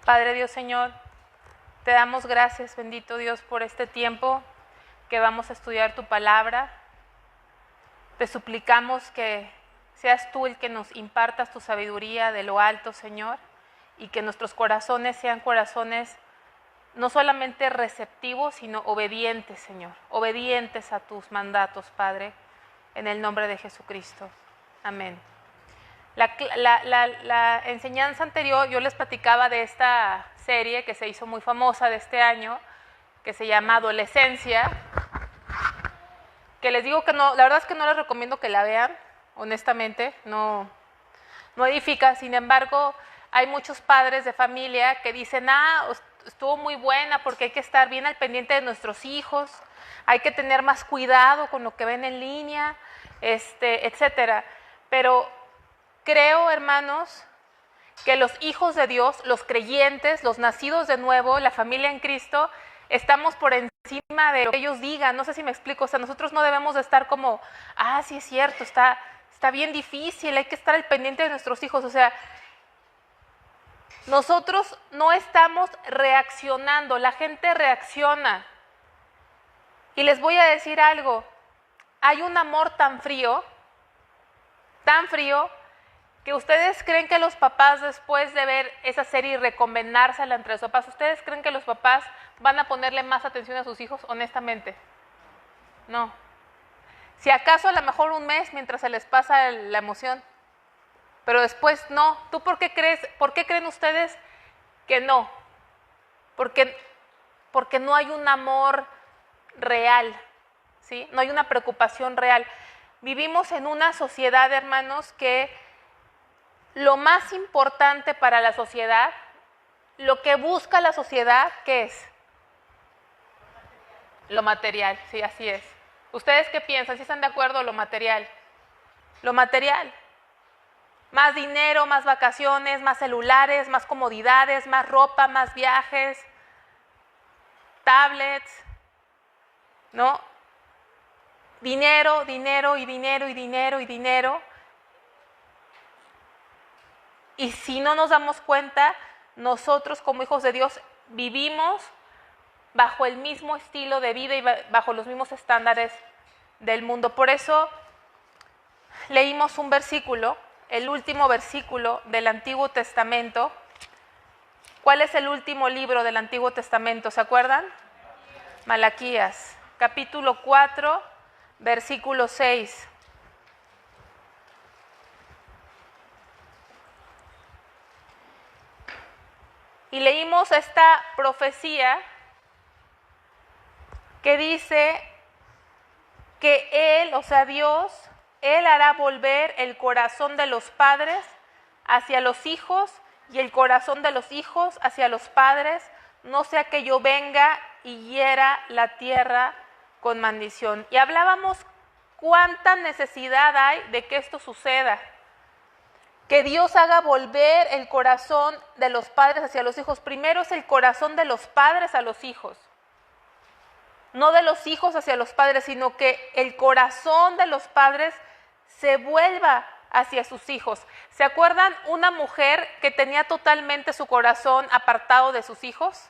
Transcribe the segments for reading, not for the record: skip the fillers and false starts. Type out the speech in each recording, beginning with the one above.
Padre Dios, Señor, te damos gracias, bendito Dios, por este tiempo que vamos a estudiar tu palabra. Te suplicamos que seas tú el que nos impartas tu sabiduría de lo alto, Señor, y que nuestros corazones sean corazones no solamente receptivos, sino obedientes, Señor, obedientes a tus mandatos, Padre, en el nombre de Jesucristo. Amén. La enseñanza anterior yo les platicaba de esta serie que se hizo muy famosa de este año, que se llama Adolescencia, que les digo que no, la verdad es que no les recomiendo que la vean, honestamente, no edifica. Sin embargo, hay muchos padres de familia que dicen, estuvo muy buena porque hay que estar bien al pendiente de nuestros hijos, hay que tener más cuidado con lo que ven en línea, etcétera. Pero creo, hermanos, que los hijos de Dios, los creyentes, los nacidos de nuevo, la familia en Cristo, estamos por encima de lo que ellos digan. No sé si me explico. O sea, nosotros no debemos de estar como, sí es cierto, está bien difícil, hay que estar al pendiente de nuestros hijos. O sea, nosotros no estamos reaccionando, la gente reacciona. Y les voy a decir algo, hay un amor tan frío, que ustedes creen que los papás, después de ver esa serie y recomendársela entre los papás, ¿ustedes creen que los papás van a ponerle más atención a sus hijos? Honestamente, no. Si acaso a lo mejor un mes mientras se les pasa la emoción, pero después no. ¿Tú por qué creen ustedes que no? Porque no hay un amor real, ¿sí? No hay una preocupación real. Vivimos en una sociedad, hermanos, que lo más importante para la sociedad, lo que busca la sociedad, ¿qué es? Lo material, sí, así es. ¿Ustedes qué piensan? ¿Sí están de acuerdo? Lo material. Lo material. Más dinero, más vacaciones, más celulares, más comodidades, más ropa, más viajes, tablets, ¿no? Dinero, dinero y dinero y dinero y dinero. Y si no nos damos cuenta, nosotros como hijos de Dios vivimos bajo el mismo estilo de vida y bajo los mismos estándares del mundo. Por eso leímos un versículo, el último versículo del Antiguo Testamento. ¿Cuál es el último libro del Antiguo Testamento? ¿Se acuerdan? Malaquías, capítulo 4, versículo 6. Y leímos esta profecía que dice que Él, o sea Dios, Él hará volver el corazón de los padres hacia los hijos y el corazón de los hijos hacia los padres, no sea que yo venga y hiera la tierra con maldición. Y hablábamos cuánta necesidad hay de que esto suceda. Que Dios haga volver el corazón de los padres hacia los hijos. Primero es el corazón de los padres a los hijos. No de los hijos hacia los padres, sino que el corazón de los padres se vuelva hacia sus hijos. ¿Se acuerdan una mujer que tenía totalmente su corazón apartado de sus hijos?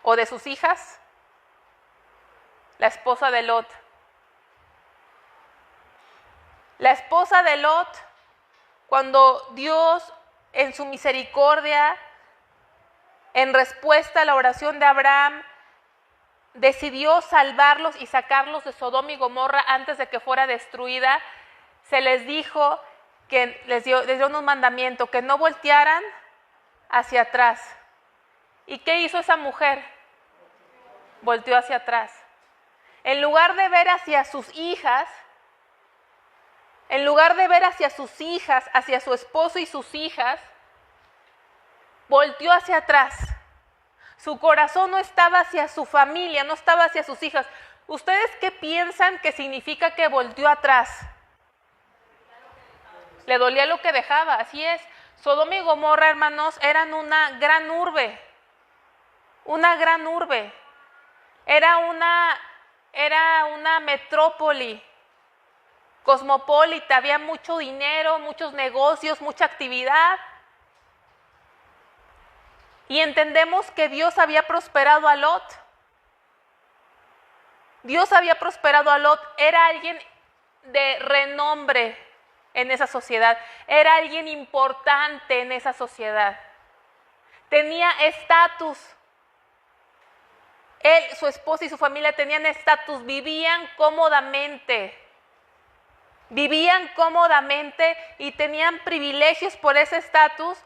¿O de sus hijas? La esposa de Lot. La esposa de Lot, cuando Dios en su misericordia, en respuesta a la oración de Abraham, decidió salvarlos y sacarlos de Sodoma y Gomorra antes de que fuera destruida, se les dijo que les dio un mandamiento, que no voltearan hacia atrás. ¿Y qué hizo esa mujer? Volteó hacia atrás. En lugar de ver hacia sus hijas, hacia su esposo y sus hijas, volteó hacia atrás. Su corazón no estaba hacia su familia, no estaba hacia sus hijas. ¿Ustedes qué piensan que significa que volteó atrás? Le dolía lo que dejaba, así es. Sodoma y Gomorra, hermanos, eran una gran urbe. Era una metrópoli cosmopolita, había mucho dinero, muchos negocios, mucha actividad. Y entendemos que Dios había prosperado a Lot. Dios había prosperado a Lot. Era alguien de renombre en esa sociedad. Era alguien importante en esa sociedad. Tenía estatus. Él, su esposa y su familia tenían estatus. Vivían cómodamente. Vivían cómodamente y tenían privilegios por ese estatus.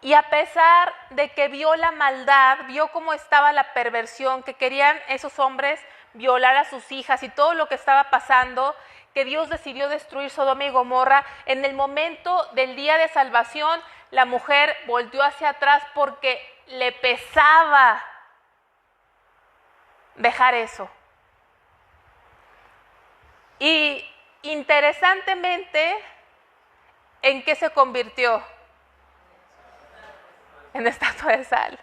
Y a pesar de que vio la maldad, vio cómo estaba la perversión, que querían esos hombres violar a sus hijas y todo lo que estaba pasando, que Dios decidió destruir Sodoma y Gomorra, en el momento del día de salvación, la mujer volteó hacia atrás porque le pesaba dejar eso. Y interesantemente, ¿en qué se convirtió? En estatua de sal.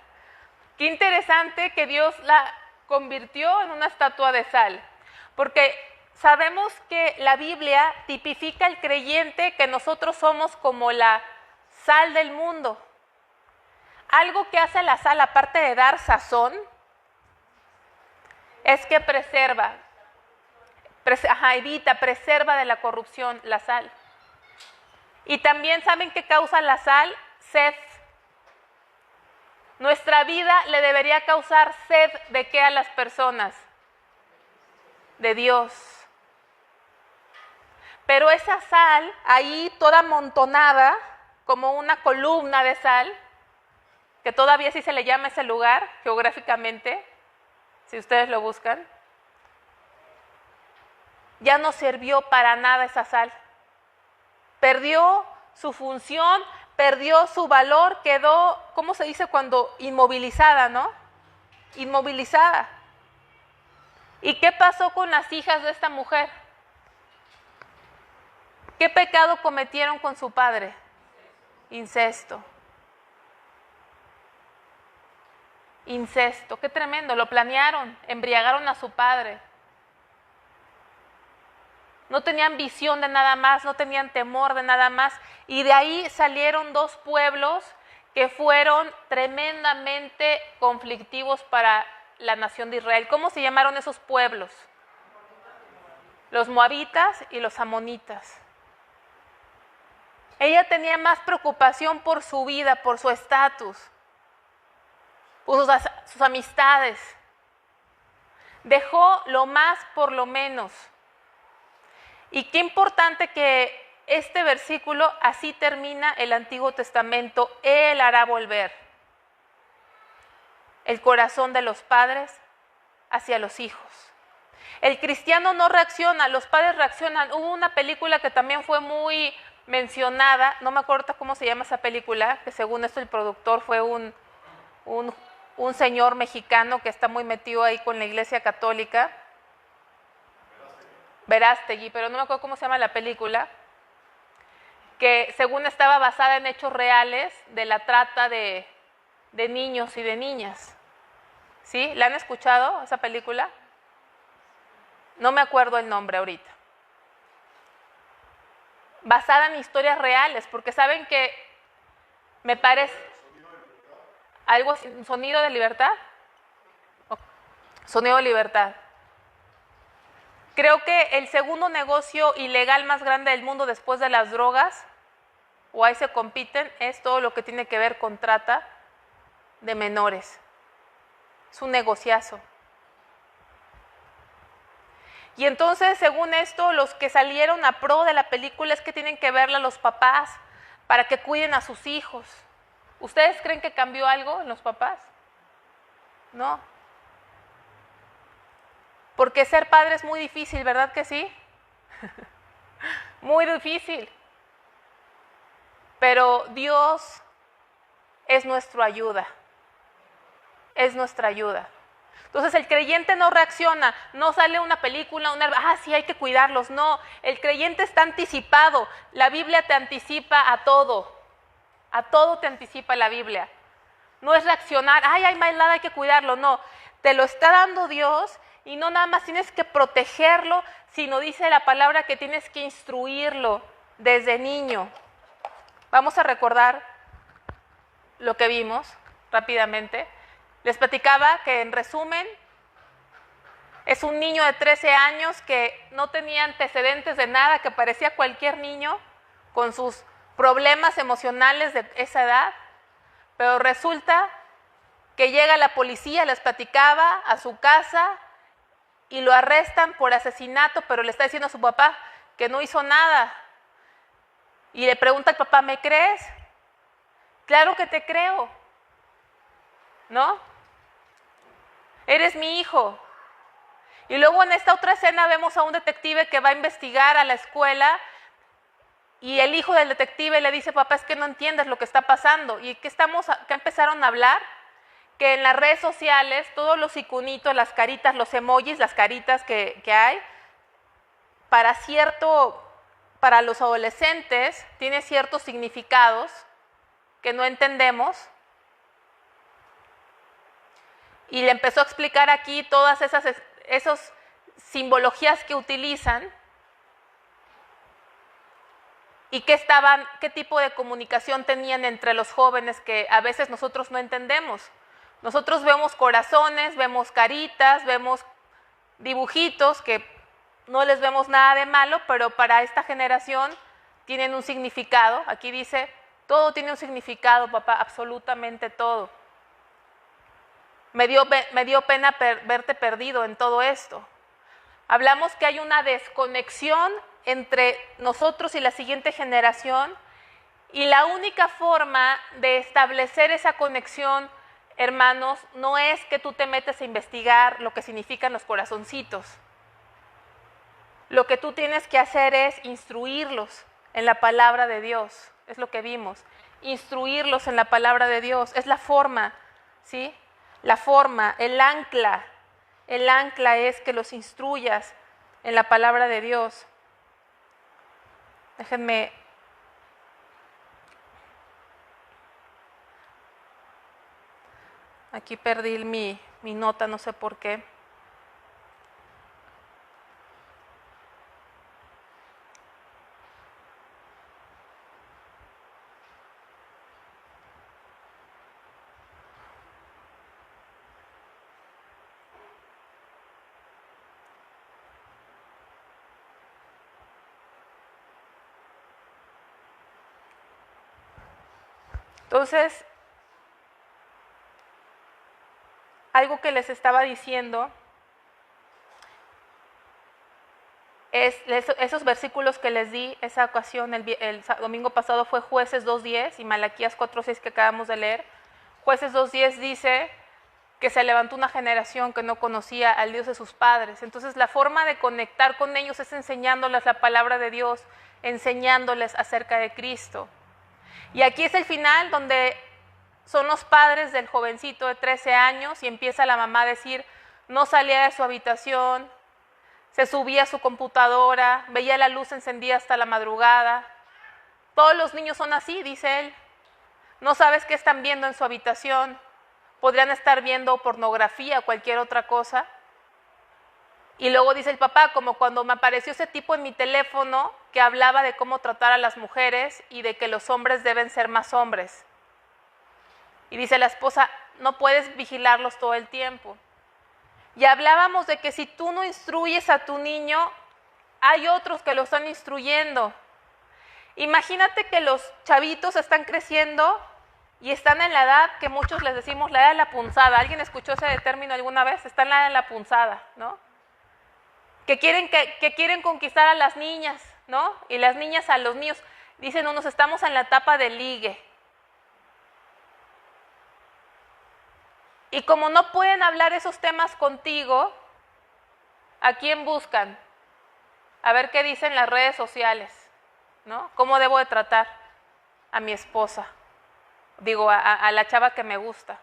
Qué interesante que Dios la convirtió en una estatua de sal, porque sabemos que la Biblia tipifica al creyente que nosotros somos como la sal del mundo. Algo que hace la sal, aparte de dar sazón, es que preserva, preserva de la corrupción la sal. Y también saben qué causa la sal, sed. Nuestra vida le debería causar sed ¿de qué a las personas? De Dios. Pero esa sal, ahí toda amontonada, como una columna de sal, que todavía sí se le llama ese lugar geográficamente, si ustedes lo buscan, ya no sirvió para nada esa sal. Perdió su función, perdió su valor, quedó, ¿cómo se dice cuando? Inmovilizada, ¿no? Inmovilizada. ¿Y qué pasó con las hijas de esta mujer? ¿Qué pecado cometieron con su padre? Incesto. Incesto, qué tremendo, lo planearon, embriagaron a su padre. No tenían visión de nada más, no tenían temor de nada más. Y de ahí salieron dos pueblos que fueron tremendamente conflictivos para la nación de Israel. ¿Cómo se llamaron esos pueblos? Los moabitas y los amonitas. Ella tenía más preocupación por su vida, por su estatus, por sus amistades. Dejó lo más por lo menos. Y qué importante que este versículo, así termina el Antiguo Testamento. Él hará volver el corazón de los padres hacia los hijos. El cristiano no reacciona, los padres reaccionan. Hubo una película que también fue muy mencionada, no me acuerdo cómo se llama esa película, que según esto el productor fue un señor mexicano que está muy metido ahí con la Iglesia Católica. Verástegui, pero no me acuerdo cómo se llama la película, que según estaba basada en hechos reales de la trata de niños y de niñas. ¿Sí? ¿La han escuchado esa película? No me acuerdo el nombre ahorita. Basada en historias reales, porque saben que me parece algo así, ¿Sonido de libertad? Sonido de libertad. Creo que el segundo negocio ilegal más grande del mundo después de las drogas, o ahí se compiten, es todo lo que tiene que ver con trata de menores. Es un negociazo. Y entonces, según esto, los que salieron a pro de la película es que tienen que verla los papás para que cuiden a sus hijos. ¿Ustedes creen que cambió algo en los papás? No. Porque ser padre es muy difícil, ¿verdad que sí? Muy difícil. Pero Dios es nuestra ayuda. Es nuestra ayuda. Entonces el creyente no reacciona, no sale una película, sí hay que cuidarlos. No, el creyente está anticipado. La Biblia te anticipa a todo. A todo te anticipa la Biblia. No es reaccionar, hay maldad, hay que cuidarlo. No, te lo está dando Dios. Y no nada más tienes que protegerlo, sino dice la palabra que tienes que instruirlo desde niño. Vamos a recordar lo que vimos rápidamente. Les platicaba que en resumen es un niño de 13 años que no tenía antecedentes de nada, que parecía cualquier niño con sus problemas emocionales de esa edad, pero resulta que llega la policía, les platicaba, a su casa y lo arrestan por asesinato, pero le está diciendo a su papá que no hizo nada. Y le pregunta al papá, ¿me crees? Claro que te creo, ¿no? Eres mi hijo. Y luego en esta otra escena vemos a un detective que va a investigar a la escuela y el hijo del detective le dice, papá, es que no entiendes lo que está pasando. ¿Y qué empezaron a hablar? Que en las redes sociales todos los iconitos, las caritas, los emojis, las caritas que hay, para los adolescentes tiene ciertos significados que no entendemos. Y le empezó a explicar aquí todas esas simbologías que utilizan y qué tipo de comunicación tenían entre los jóvenes que a veces nosotros no entendemos. Nosotros vemos corazones, vemos caritas, vemos dibujitos que no les vemos nada de malo, pero para esta generación tienen un significado. Aquí dice, todo tiene un significado, papá, absolutamente todo. Me dio pena verte perdido en todo esto. Hablamos que hay una desconexión entre nosotros y la siguiente generación, y la única forma de establecer esa conexión, hermanos, no es que tú te metas a investigar lo que significan los corazoncitos. Lo que tú tienes que hacer es instruirlos en la palabra de Dios, es lo que vimos. Instruirlos en la palabra de Dios, es la forma, ¿sí? La forma, el ancla es que los instruyas en la palabra de Dios. Déjenme. Aquí perdí mi nota, no sé por qué. Entonces, algo que les estaba diciendo es esos versículos que les di esa ocasión, el domingo pasado fue Jueces 2:10 y Malaquías 4:6 que acabamos de leer. Jueces 2:10 dice que se levantó una generación que no conocía al Dios de sus padres. Entonces la forma de conectar con ellos es enseñándoles la palabra de Dios, enseñándoles acerca de Cristo. Y aquí es el final donde son los padres del jovencito de 13 años y empieza la mamá a decir, no salía de su habitación, se subía a su computadora, veía la luz encendida hasta la madrugada. Todos los niños son así, dice él. No sabes qué están viendo en su habitación. Podrían estar viendo pornografía o cualquier otra cosa. Y luego dice el papá, como cuando me apareció ese tipo en mi teléfono que hablaba de cómo tratar a las mujeres y de que los hombres deben ser más hombres. Y dice la esposa, no puedes vigilarlos todo el tiempo. Y hablábamos de que si tú no instruyes a tu niño, hay otros que lo están instruyendo. Imagínate que los chavitos están creciendo y están en la edad que muchos les decimos la edad de la punzada. ¿Alguien escuchó ese término alguna vez? Están en la edad de la punzada, ¿no? Que quieren conquistar a las niñas, ¿no? Y las niñas a los niños. Dicen unos, estamos en la etapa del ligue. Y como no pueden hablar esos temas contigo, ¿a quién buscan? A ver qué dicen las redes sociales, ¿no? ¿Cómo debo de tratar a mi esposa? Digo, a la chava que me gusta.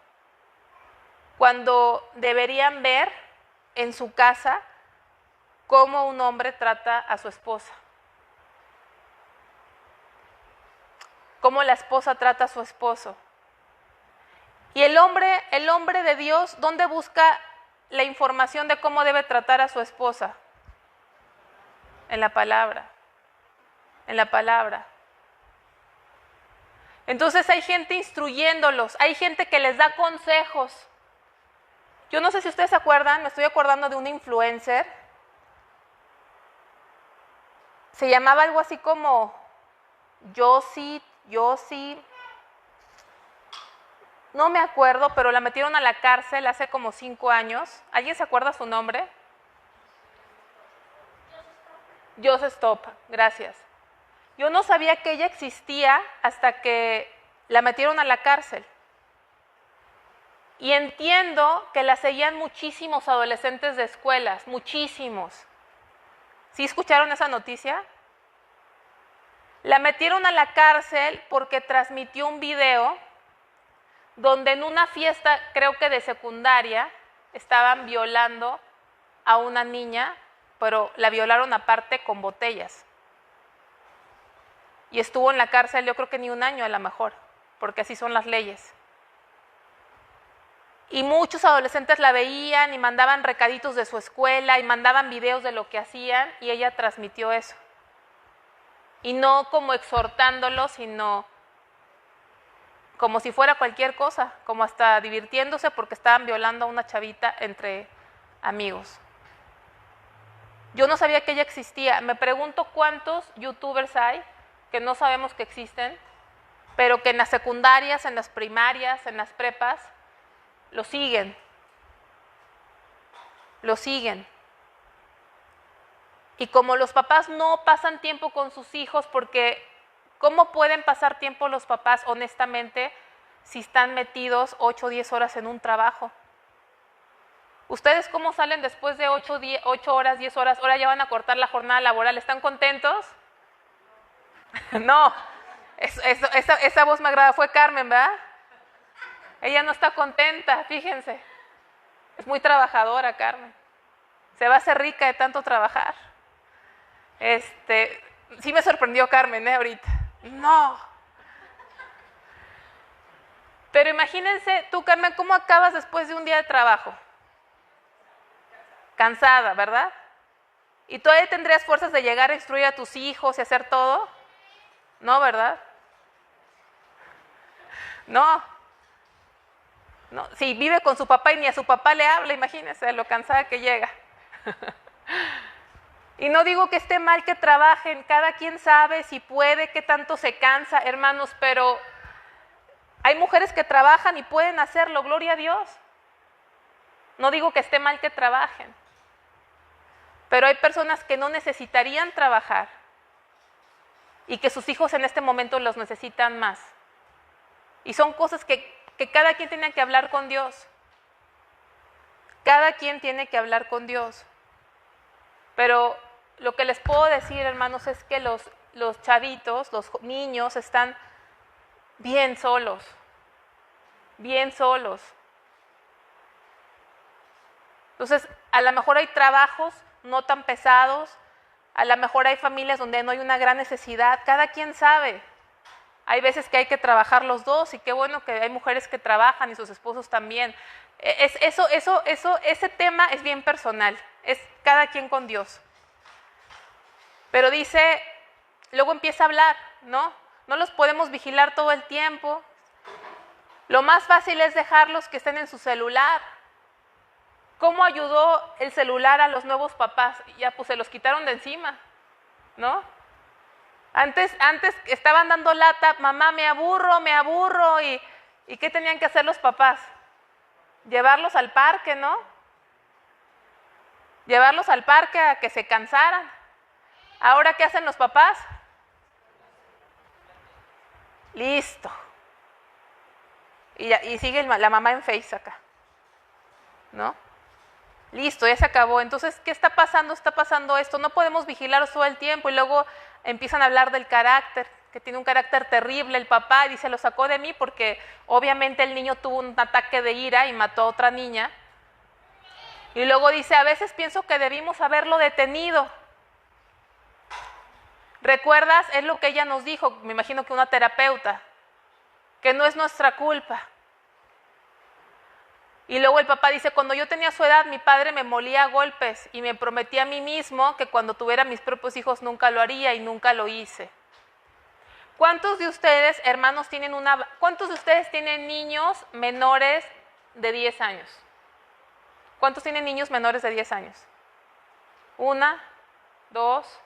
Cuando deberían ver en su casa cómo un hombre trata a su esposa. Cómo la esposa trata a su esposo. Y el hombre de Dios, ¿dónde busca la información de cómo debe tratar a su esposa? En la palabra. En la palabra. Entonces hay gente instruyéndolos, hay gente que les da consejos. Yo no sé si ustedes se acuerdan, me estoy acordando de un influencer. Se llamaba algo así como Yossi, no me acuerdo, pero la metieron a la cárcel hace como 5 años. ¿Alguien se acuerda su nombre? Joseph Stop, gracias. Yo no sabía que ella existía hasta que la metieron a la cárcel. Y entiendo que la seguían muchísimos adolescentes de escuelas, muchísimos. ¿Sí escucharon esa noticia? La metieron a la cárcel porque transmitió un video donde en una fiesta, creo que de secundaria, estaban violando a una niña, pero la violaron aparte con botellas. Y estuvo en la cárcel, yo creo que ni 1 año a lo mejor, porque así son las leyes. Y muchos adolescentes la veían y mandaban recaditos de su escuela y mandaban videos de lo que hacían y ella transmitió eso. Y no como exhortándolo, sino como si fuera cualquier cosa, como hasta divirtiéndose porque estaban violando a una chavita entre amigos. Yo no sabía que ella existía. Me pregunto cuántos youtubers hay que no sabemos que existen, pero que en las secundarias, en las primarias, en las prepas, lo siguen. Lo siguen. Y como los papás no pasan tiempo con sus hijos, porque ¿cómo pueden pasar tiempo los papás honestamente si están metidos 8 o 10 horas en un trabajo? ¿Ustedes cómo salen después de 8 horas, 10 horas? Ahora ya van a cortar la jornada laboral. ¿Están contentos? No, esa voz me agrada. Fue Carmen, ¿verdad? Ella no está contenta, fíjense. Es muy trabajadora, Carmen. Se va a hacer rica de tanto trabajar. Sí me sorprendió Carmen, ahorita. No. Pero imagínense tú, Carmen, ¿cómo acabas después de un día de trabajo? Cansada, ¿verdad? ¿Y todavía tendrías fuerzas de llegar a instruir a tus hijos y hacer todo? No, ¿verdad? No. No. Si vive con su papá y ni a su papá le habla, imagínense lo cansada que llega. Y no digo que esté mal que trabajen, cada quien sabe si puede, qué tanto se cansa, hermanos, pero hay mujeres que trabajan y pueden hacerlo, gloria a Dios. No digo que esté mal que trabajen, pero hay personas que no necesitarían trabajar y que sus hijos en este momento los necesitan más. Y son cosas que cada quien tiene que hablar con Dios. Cada quien tiene que hablar con Dios. Pero lo que les puedo decir, hermanos, es que los chavitos, los niños están bien solos. Bien solos. Entonces, a lo mejor hay trabajos no tan pesados, a lo mejor hay familias donde no hay una gran necesidad, cada quien sabe. Hay veces que hay que trabajar los dos y qué bueno que hay mujeres que trabajan y sus esposos también. Ese tema es bien personal, es cada quien con Dios. Pero dice, luego empieza a hablar, ¿no? No los podemos vigilar todo el tiempo. Lo más fácil es dejarlos que estén en su celular. ¿Cómo ayudó el celular a los nuevos papás? Ya pues se los quitaron de encima, ¿no? Antes estaban dando lata, mamá, me aburro, ¿y qué tenían que hacer los papás? Llevarlos al parque, ¿no? Llevarlos al parque a que se cansaran. ¿Ahora qué hacen los papás? Listo. Y sigue la mamá en Face acá, ¿no? Listo, ya se acabó. Entonces, ¿qué está pasando? Está pasando esto. No podemos vigilarlos todo el tiempo. Y luego empiezan a hablar del carácter, que tiene un carácter terrible el papá. Y dice, lo sacó de mí porque obviamente el niño tuvo un ataque de ira y mató a otra niña. Y luego dice, a veces pienso que debimos haberlo detenido. ¿Recuerdas? Es lo que ella nos dijo, me imagino que una terapeuta, que no es nuestra culpa. Y luego el papá dice, cuando yo tenía su edad, mi padre me molía a golpes y me prometí a mí mismo que cuando tuviera mis propios hijos nunca lo haría y nunca lo hice. ¿Cuántos de ustedes, hermanos, cuántos de ustedes tienen niños menores de 10 años? ¿Cuántos tienen niños menores de 10 años? 1, 2,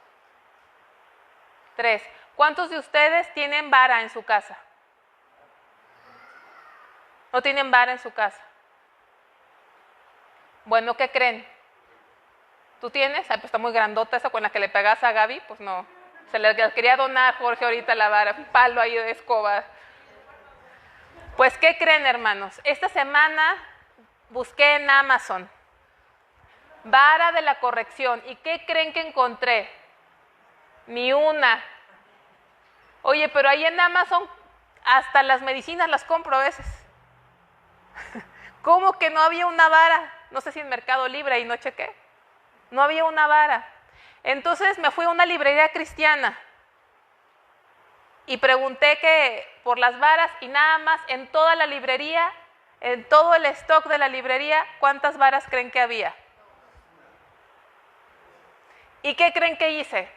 3. ¿Cuántos de ustedes tienen vara en su casa? ¿No tienen vara en su casa? Bueno, ¿qué creen? ¿Tú tienes? Ay, pues está muy grandota esa con la que le pegas a Gaby, pues no. Se le quería donar Jorge ahorita la vara, un palo ahí de escoba. Pues, ¿qué creen, hermanos? Esta semana busqué en Amazon vara de la corrección. ¿Y qué creen que encontré? Ni una. Oye, pero ahí en Amazon hasta las medicinas las compro a veces. ¿Cómo que no había una vara? No sé si en Mercado Libre, ahí no chequé. No había una vara. Entonces me fui a una librería cristiana y pregunté por las varas y nada más en toda la librería, en todo el stock de la librería, ¿cuántas varas creen que había? ¿Y qué creen que hice?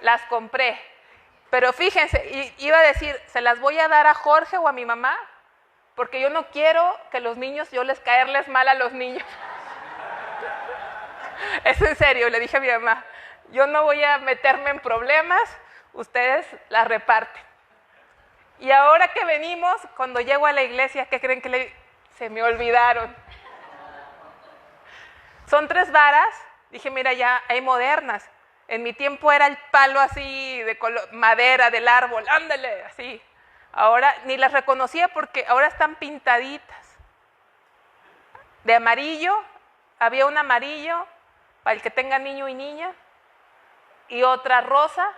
Las compré. Pero fíjense, iba a decir, ¿se las voy a dar a Jorge o a mi mamá? Porque yo no quiero que los niños, caerles mal a los niños. Es en serio, le dije a mi mamá, yo no voy a meterme en problemas, ustedes las reparten. Y ahora que venimos, cuando llego a la iglesia, ¿qué creen que se me olvidaron? Son 3 varas, dije, mira, ya hay modernas. En mi tiempo era el palo así de madera del árbol, ándale, así. Ahora ni las reconocía porque ahora están pintaditas. De amarillo, había un amarillo para el que tenga niño y niña, y otra rosa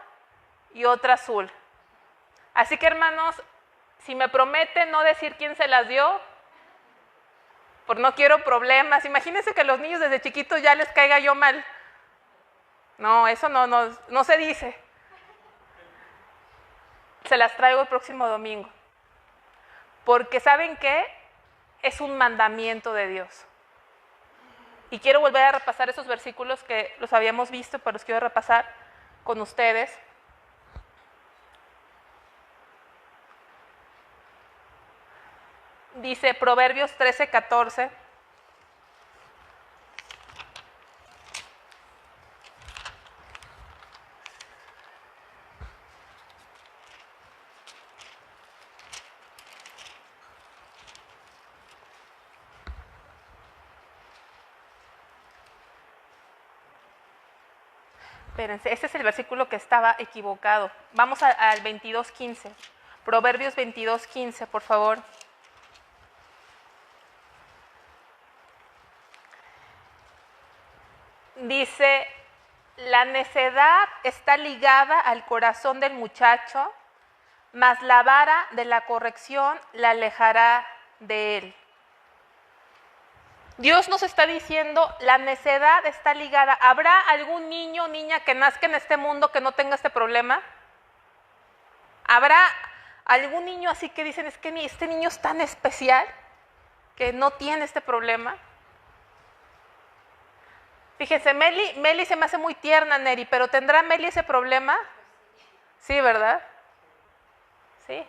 y otra azul. Así que, hermanos, si me prometen no decir quién se las dio, pues no quiero problemas. Imagínense que a los niños desde chiquitos ya les caiga yo mal. No, eso no se dice. Se las traigo el próximo domingo. Porque ¿saben qué? Es un mandamiento de Dios. Y quiero volver a repasar esos versículos que los habíamos visto, pero los quiero repasar con ustedes. Dice Proverbios 13:14. Espérense, ese es el versículo que estaba equivocado. Vamos al 22:15. Proverbios 22:15, por favor. Dice, la necedad está ligada al corazón del muchacho, mas la vara de la corrección la alejará de él. Dios nos está diciendo, la necedad está ligada. ¿Habrá algún niño o niña que nazca en este mundo que no tenga este problema? ¿Habrá algún niño así que dicen, es que este niño es tan especial que no tiene este problema? Fíjense, Meli se me hace muy tierna, Neri, pero ¿tendrá Meli ese problema? Sí, ¿verdad? Sí.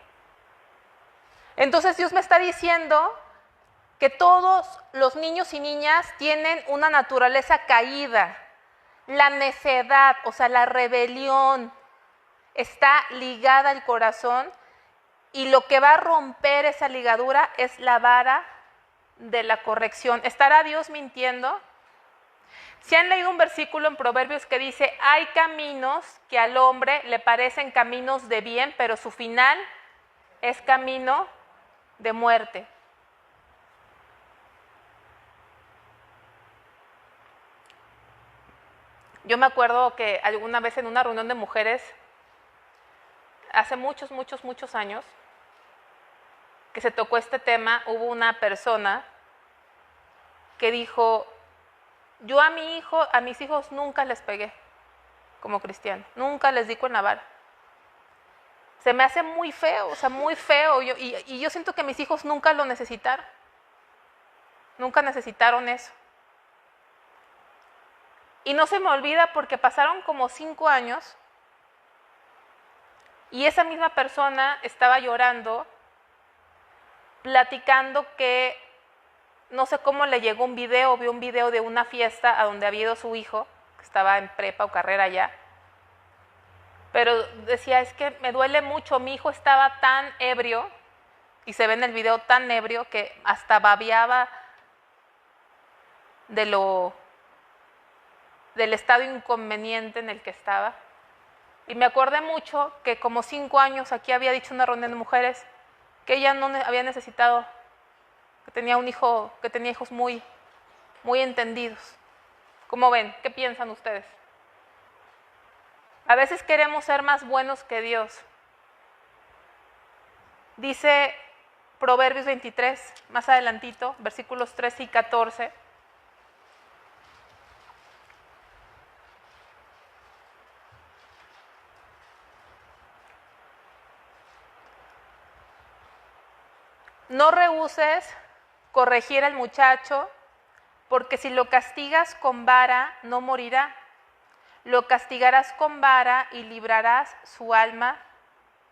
Entonces Dios me está diciendo que todos los niños y niñas tienen una naturaleza caída. La necedad, o sea, la rebelión, está ligada al corazón y lo que va a romper esa ligadura es la vara de la corrección. ¿Estará Dios mintiendo? Si han leído un versículo en Proverbios que dice, hay caminos que al hombre le parecen caminos de bien, pero su final es camino de muerte. Yo me acuerdo que alguna vez en una reunión de mujeres, hace muchos años, que se tocó este tema, hubo una persona que dijo, yo a mis hijos nunca les pegué como cristiano, nunca les di con la vara. Se me hace muy feo, o sea, muy feo, y yo siento que mis hijos nunca lo necesitaron, nunca necesitaron eso. Y no se me olvida porque pasaron como 5 años Y esa misma persona estaba llorando, platicando que no sé cómo le llegó un video, vio un video de una fiesta a donde había ido su hijo, que estaba en prepa o carrera ya, pero decía, es que me duele mucho, mi hijo estaba tan ebrio, y se ve en el video tan ebrio que hasta babeaba del estado inconveniente en el que estaba. Y me acordé mucho que como 5 años aquí había dicho una reunión de mujeres que ella no había necesitado, que tenía un hijo, que tenía hijos muy, muy entendidos. ¿Cómo ven? ¿Qué piensan ustedes? A veces queremos ser más buenos que Dios. Dice Proverbios 23, más adelantito, versículos 13 y 14. No rehúses corregir al muchacho, porque si lo castigas con vara, no morirá. Lo castigarás con vara y librarás su alma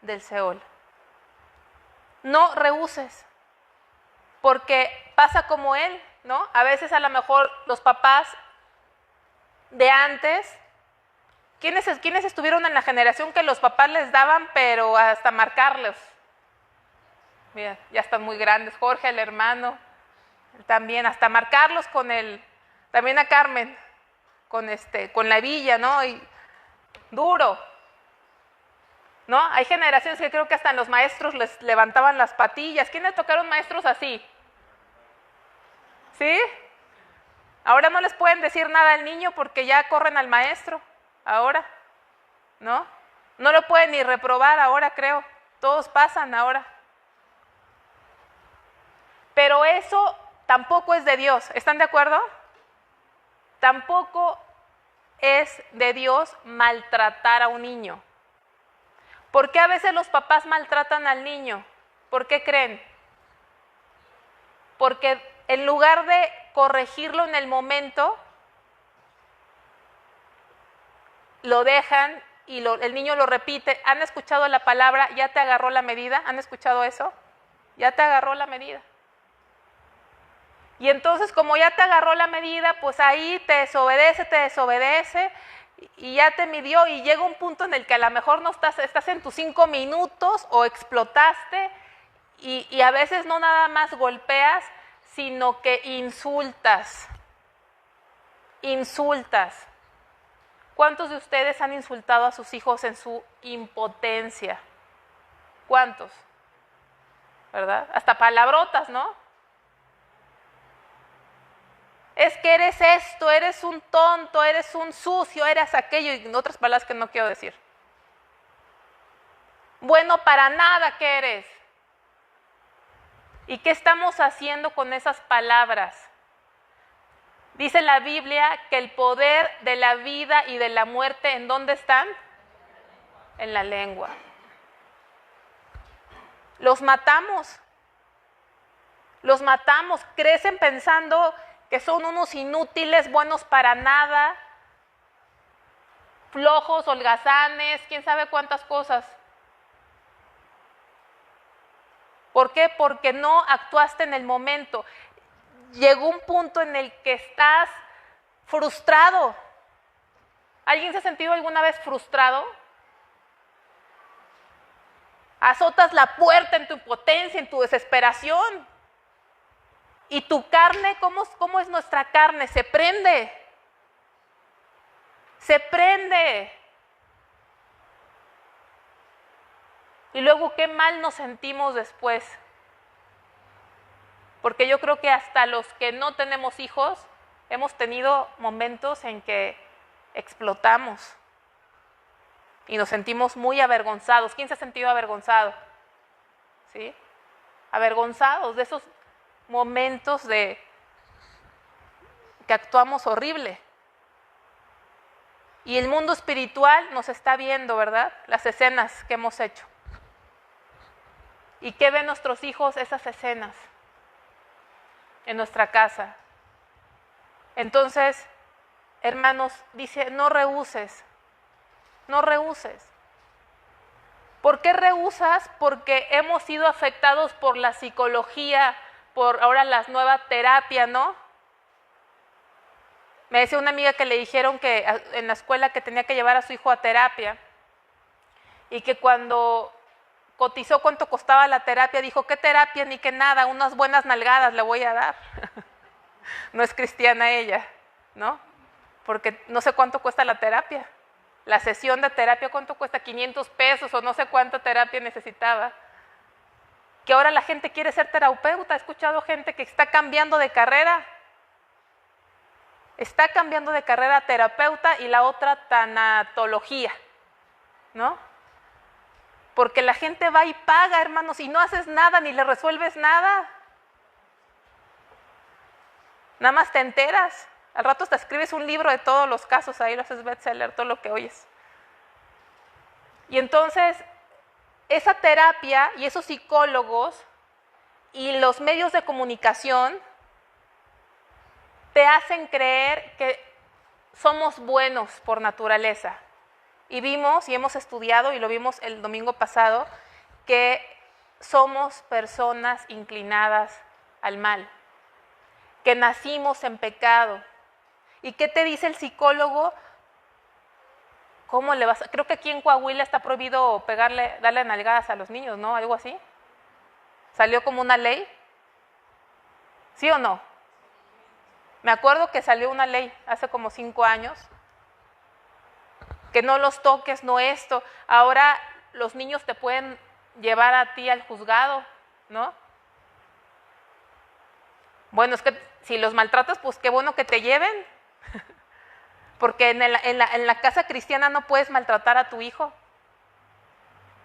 del Seol. No rehuses, porque pasa como él, ¿no? A veces a lo mejor los papás de antes, ¿quiénes estuvieron en la generación que los papás les daban, pero hasta marcarlos? Mira, ya están muy grandes, Jorge, el hermano, también, hasta marcarlos con también a Carmen, con la hebilla, ¿no? Y duro, ¿no? Hay generaciones que creo que hasta los maestros les levantaban las patillas. ¿Quiénes tocaron maestros así? ¿Sí? Ahora no les pueden decir nada al niño porque ya corren al maestro, ahora, ¿no? No lo pueden ni reprobar ahora, creo. Todos pasan ahora. Pero eso tampoco es de Dios, ¿están de acuerdo? Tampoco es de Dios maltratar a un niño. ¿Por qué a veces los papás maltratan al niño? ¿Por qué creen? Porque en lugar de corregirlo en el momento, lo dejan y el niño lo repite. ¿Han escuchado la palabra, ya te agarró la medida? ¿Han escuchado eso? Ya te agarró la medida. Y entonces, como ya te agarró la medida, pues ahí te desobedece, y ya te midió, y llega un punto en el que a lo mejor no estás en tus 5 minutos o explotaste, y a veces no nada más golpeas, sino que insultas. ¿Cuántos de ustedes han insultado a sus hijos en su impotencia? ¿Cuántos? ¿Verdad? Hasta palabrotas, ¿no? Es que eres esto, eres un tonto, eres un sucio, eres aquello, y en otras palabras que no quiero decir. Bueno, para nada que eres. ¿Y qué estamos haciendo con esas palabras? Dice la Biblia que el poder de la vida y de la muerte, ¿en dónde están? En la lengua. Los matamos, crecen pensando que son unos inútiles, buenos para nada, flojos, holgazanes, quién sabe cuántas cosas. ¿Por qué? Porque no actuaste en el momento. Llegó un punto en el que estás frustrado. ¿Alguien se ha sentido alguna vez frustrado? Azotas la puerta en tu impotencia, en tu desesperación. Y tu carne, ¿cómo es nuestra carne? Se prende. Y luego qué mal nos sentimos después. Porque yo creo que hasta los que no tenemos hijos hemos tenido momentos en que explotamos y nos sentimos muy avergonzados. ¿Quién se ha sentido avergonzado? ¿Sí? Avergonzados de esos momentos de que actuamos horrible. Y el mundo espiritual nos está viendo, ¿verdad? Las escenas que hemos hecho. ¿Y qué ven nuestros hijos? Esas escenas en nuestra casa. Entonces, hermanos, dice, no rehuses. ¿Por qué rehusas? Porque hemos sido afectados por la psicología, por ahora las nuevas terapias, ¿no? Me decía una amiga que le dijeron que en la escuela que tenía que llevar a su hijo a terapia y que cuando cotizó cuánto costaba la terapia, dijo, ¿qué terapia? Ni que nada, unas buenas nalgadas le voy a dar. No es cristiana ella, ¿no? Porque no sé cuánto cuesta la terapia. La sesión de terapia, ¿cuánto cuesta? 500 pesos o no sé cuánta terapia necesitaba. Que ahora la gente quiere ser terapeuta. He escuchado gente que está cambiando de carrera. Está cambiando de carrera a terapeuta y la otra tanatología, ¿no? Porque la gente va y paga, hermanos, y no haces nada ni le resuelves nada. Nada más te enteras. Al rato te escribes un libro de todos los casos, ahí lo haces bestseller, todo lo que oyes. Y entonces, esa terapia y esos psicólogos y los medios de comunicación te hacen creer que somos buenos por naturaleza. Y vimos y hemos estudiado, y lo vimos el domingo pasado, que somos personas inclinadas al mal, que nacimos en pecado. ¿Y qué te dice el psicólogo? ¿Cómo le vas a...? Creo que aquí en Coahuila está prohibido darle nalgadas a los niños, ¿no? Algo así. ¿Salió como una ley? ¿Sí o no? Me acuerdo que salió una ley hace como 5 años, que no los toques, no esto. Ahora los niños te pueden llevar a ti al juzgado, ¿no? Bueno, es que si los maltratas, pues qué bueno que te lleven. Porque en la casa cristiana no puedes maltratar a tu hijo.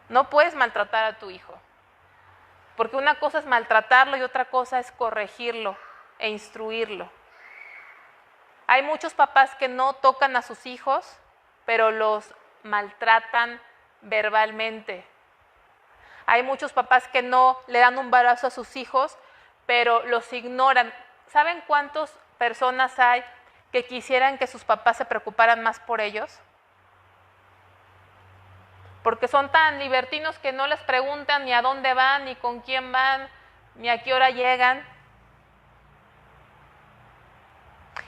No puedes maltratar a tu hijo. Porque una cosa es maltratarlo y otra cosa es corregirlo e instruirlo. Hay muchos papás que no tocan a sus hijos, pero los maltratan verbalmente. Hay muchos papás que no le dan un abrazo a sus hijos, pero los ignoran. ¿Saben cuántas personas hay que quisieran que sus papás se preocuparan más por ellos? Porque son tan libertinos que no les preguntan ni a dónde van, ni con quién van, ni a qué hora llegan.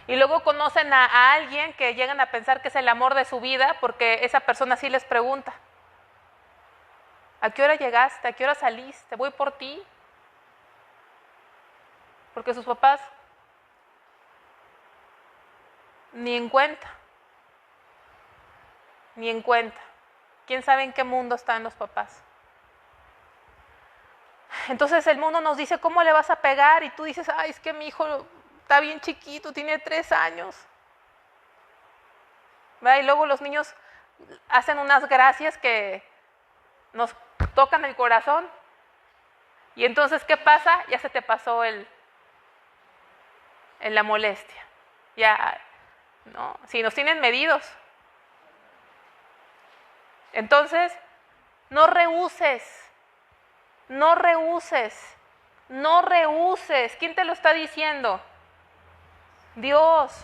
Y luego conocen a alguien que llegan a pensar que es el amor de su vida porque esa persona sí les pregunta. ¿A qué hora llegaste? ¿A qué hora saliste? Voy por ti. Porque sus papás ni en cuenta. Ni en cuenta. ¿Quién sabe en qué mundo están los papás? Entonces el mundo nos dice, ¿cómo le vas a pegar? Y tú dices, ay, es que mi hijo está bien chiquito, tiene 3 años. ¿Verdad? Y luego los niños hacen unas gracias que nos tocan el corazón. Y entonces, ¿qué pasa? Ya se te pasó la molestia. Ya, ¿no? Si nos tienen medidos. Entonces, no rehuses. No rehuses. No rehuses. ¿Quién te lo está diciendo? Dios.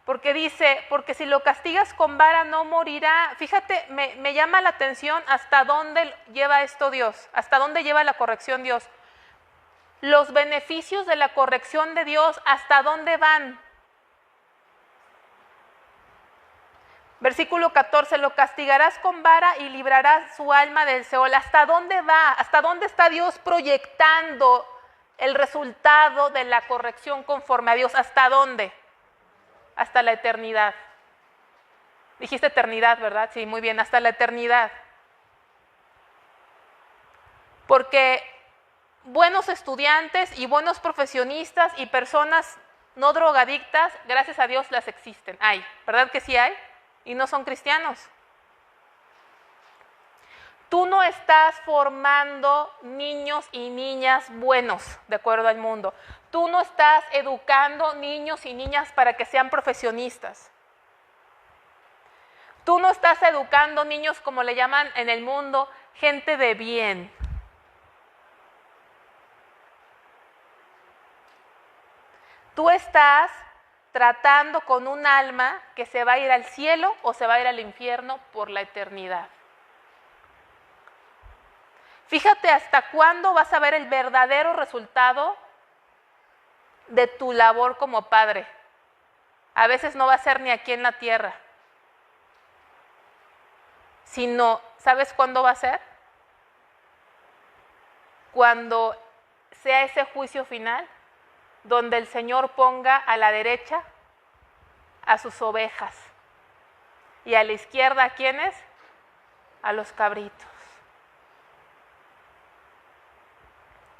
Porque dice, porque si lo castigas con vara no morirá. Fíjate, me llama la atención hasta dónde lleva esto Dios, hasta dónde lleva la corrección Dios. Los beneficios de la corrección de Dios, ¿hasta dónde van? Versículo 14, lo castigarás con vara y librarás su alma del Seol. ¿Hasta dónde va? ¿Hasta dónde está Dios proyectando el resultado de la corrección conforme a Dios? ¿Hasta dónde? Hasta la eternidad. Dijiste eternidad, ¿verdad? Sí, muy bien, hasta la eternidad. Porque buenos estudiantes y buenos profesionistas y personas no drogadictas, gracias a Dios las existen. Hay, ¿verdad que sí hay? Y no son cristianos. Tú no estás formando niños y niñas buenos, de acuerdo al mundo. Tú no estás educando niños y niñas para que sean profesionistas. Tú no estás educando niños, como le llaman en el mundo, gente de bien. Tú estás tratando con un alma que se va a ir al cielo o se va a ir al infierno por la eternidad. Fíjate hasta cuándo vas a ver el verdadero resultado de tu labor como padre. A veces no va a ser ni aquí en la tierra, sino, ¿sabes cuándo va a ser? Cuando sea ese juicio final, donde el Señor ponga a la derecha a sus ovejas y a la izquierda, ¿a quiénes? A los cabritos.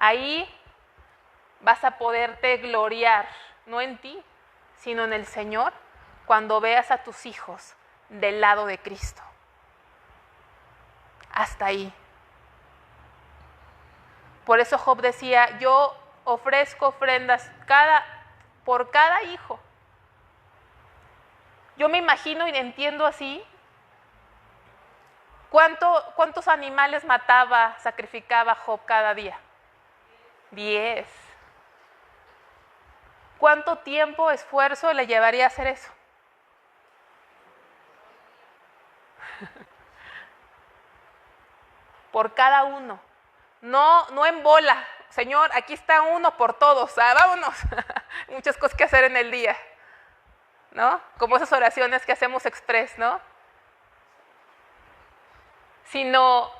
Ahí vas a poderte gloriar, no en ti, sino en el Señor, cuando veas a tus hijos del lado de Cristo. Hasta ahí. Por eso Job decía, yo ofrezco ofrendas por cada hijo. Yo me imagino y entiendo así, ¿cuántos animales mataba, sacrificaba Job cada día? 10. ¿Cuánto tiempo, esfuerzo le llevaría a hacer eso? Por cada uno. No en bola. Señor, aquí está uno por todos. Vámonos. Muchas cosas que hacer en el día, ¿no? Como esas oraciones que hacemos express, ¿no? Sino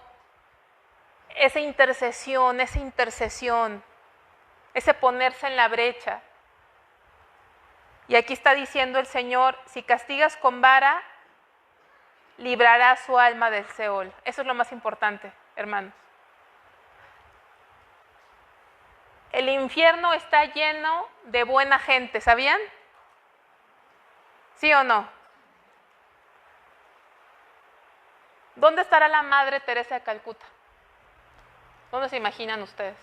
esa intercesión, ese ponerse en la brecha. Y aquí está diciendo el Señor, si castigas con vara, librará su alma del Seol. Eso es lo más importante, hermanos. El infierno está lleno de buena gente, ¿sabían? ¿Sí o no? ¿Dónde estará la Madre Teresa de Calcuta? ¿Dónde se imaginan ustedes?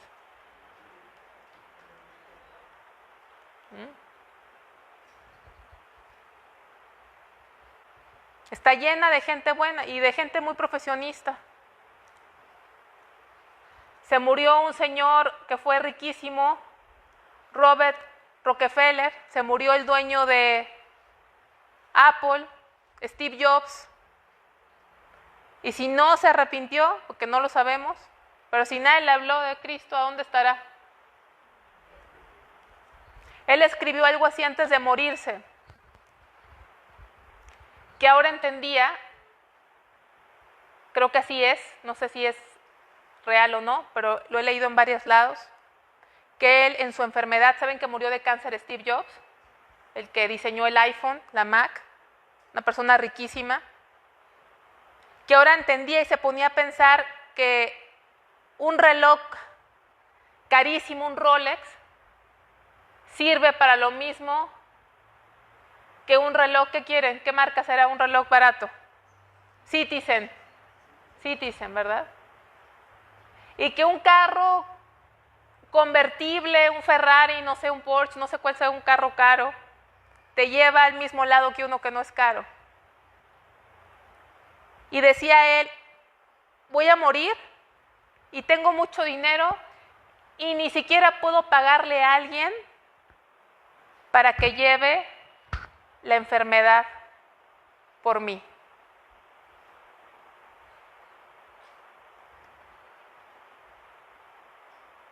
Está llena de gente buena y de gente muy profesionista. Se murió un señor que fue riquísimo, Robert Rockefeller, se murió el dueño de Apple, Steve Jobs. Y si no se arrepintió, porque no lo sabemos, pero si nadie le habló de Cristo, ¿a dónde estará? Él escribió algo así antes de morirse, que ahora entendía, creo que así es, no sé si es real o no, pero lo he leído en varios lados, que él en su enfermedad, ¿saben que murió de cáncer Steve Jobs? El que diseñó el iPhone, la Mac, una persona riquísima, que ahora entendía y se ponía a pensar que un reloj carísimo, un Rolex, sirve para lo mismo que un reloj, ¿qué quieren? ¿Qué marca será un reloj barato? Citizen, ¿verdad? Y que un carro convertible, un Ferrari, no sé, un Porsche, no sé cuál sea un carro caro, te lleva al mismo lado que uno que no es caro. Y decía él, voy a morir y tengo mucho dinero y ni siquiera puedo pagarle a alguien para que lleve la enfermedad por mí.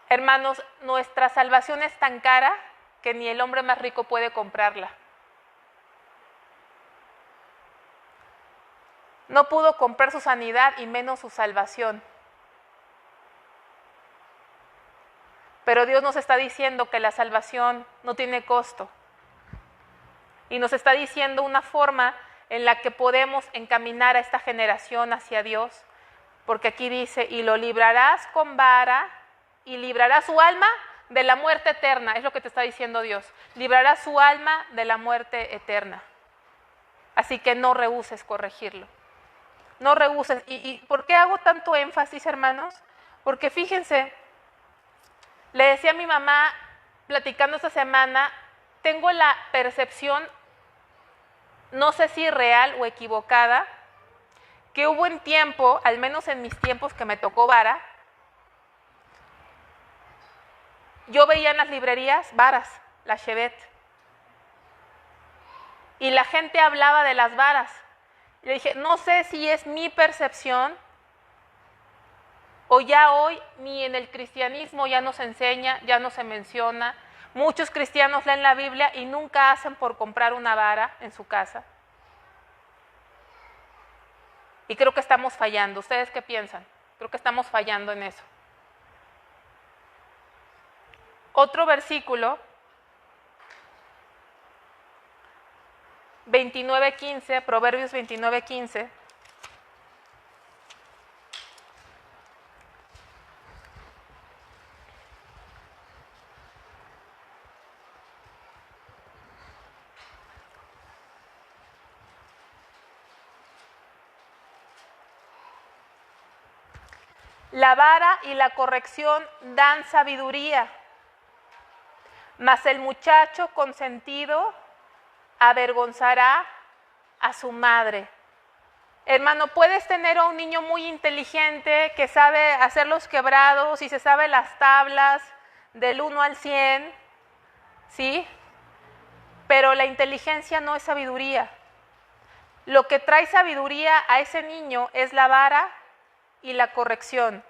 Hermanos, nuestra salvación es tan cara que ni el hombre más rico puede comprarla. No pudo comprar su sanidad y menos su salvación. Pero Dios nos está diciendo que la salvación no tiene costo. Y nos está diciendo una forma en la que podemos encaminar a esta generación hacia Dios. Porque aquí dice, y lo librarás con vara y librarás su alma de la muerte eterna. Es lo que te está diciendo Dios. Librarás su alma de la muerte eterna. Así que no rehúses corregirlo. No rehuses. ¿Y por qué hago tanto énfasis, hermanos? Porque fíjense, le decía a mi mamá, platicando esta semana, tengo la percepción, no sé si real o equivocada, que hubo un tiempo, al menos en mis tiempos que me tocó vara, yo veía en las librerías varas, la Chevet, y la gente hablaba de las varas. Le dije, no sé si es mi percepción O ya hoy ni en el cristianismo ya no se enseña, ya no se menciona. Muchos cristianos leen la Biblia y nunca hacen por comprar una vara en su casa. Y creo que estamos fallando. ¿Ustedes qué piensan? Creo que estamos fallando en eso. Otro versículo, 29:15, Proverbios 29:15. La vara y la corrección dan sabiduría, mas el muchacho consentido avergonzará a su madre. Hermano, puedes tener a un niño muy inteligente que sabe hacer los quebrados y se sabe las tablas del 1 al 100, ¿sí? Pero la inteligencia no es sabiduría. Lo que trae sabiduría a ese niño es la vara y la corrección.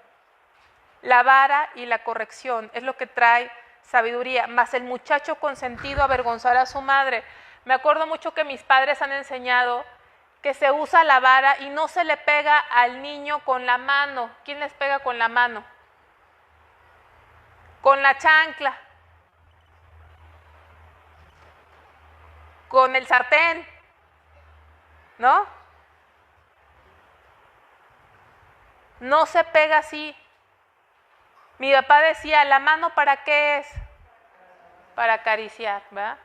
La vara y la corrección es lo que trae sabiduría, mas el muchacho consentido avergonzará a su madre. Me acuerdo mucho que mis padres han enseñado que se usa la vara y no se le pega al niño con la mano. ¿Quién les pega con la mano? Con la chancla, con el sartén, ¿no? No se pega así. Mi papá decía, ¿la mano para qué es? Para acariciar, ¿verdad?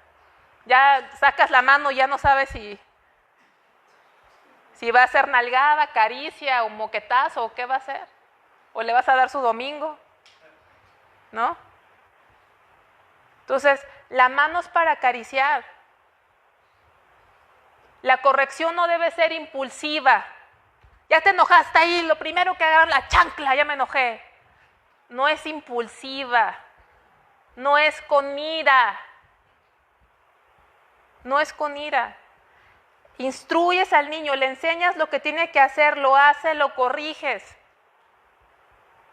Ya sacas la mano, ya no sabes si va a ser nalgada, caricia o moquetazo o qué va a hacer. O le vas a dar su domingo, ¿no? Entonces, la mano es para acariciar. La corrección no debe ser impulsiva. Ya te enojaste ahí, lo primero que agarras la chancla, ya me enojé. No es impulsiva, no es con ira, no es con ira. Instruyes al niño, le enseñas lo que tiene que hacer, lo hace, lo corriges.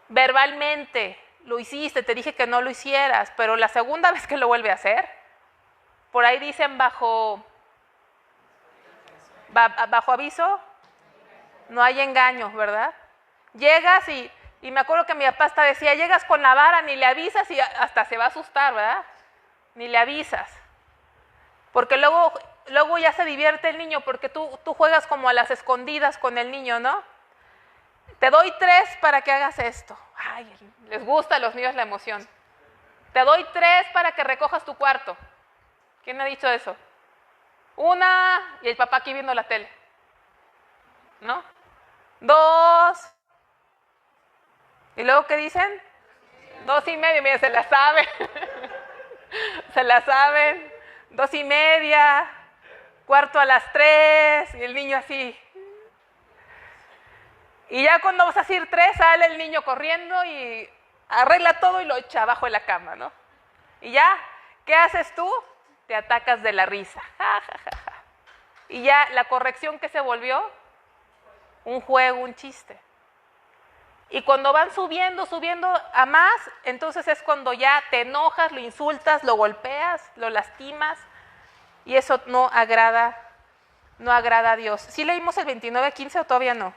Verbalmente, lo hiciste, te dije que no lo hicieras, pero la segunda vez que lo vuelve a hacer, por ahí dicen bajo aviso, no hay engaño, ¿verdad? Llegas y me acuerdo que mi papá hasta decía, llegas con la vara, ni le avisas y hasta se va a asustar, ¿verdad? Ni le avisas. Porque luego ya se divierte el niño, porque tú juegas como a las escondidas con el niño, ¿no? Te doy 3 para que hagas esto. Ay, les gusta a los niños la emoción. Te doy 3 para que recojas tu cuarto. ¿Quién ha dicho eso? 1, y el papá aquí viendo la tele, ¿no? 2, ¿y luego qué dicen? 2:30, miren, se la saben. Se la saben. 2:30, 2:45, y el niño así. Y ya cuando vas a decir 3, sale el niño corriendo y arregla todo y lo echa abajo de la cama, ¿no? Y ya, ¿qué haces tú? Te atacas de la risa. Ja, ja, ja, ja. Y ya la corrección, ¿qué se volvió? Un juego, un chiste. Y cuando van subiendo a más, entonces es cuando ya te enojas, lo insultas, lo golpeas, lo lastimas, y eso no agrada a Dios. ¿Sí leímos el 29:15 o todavía no?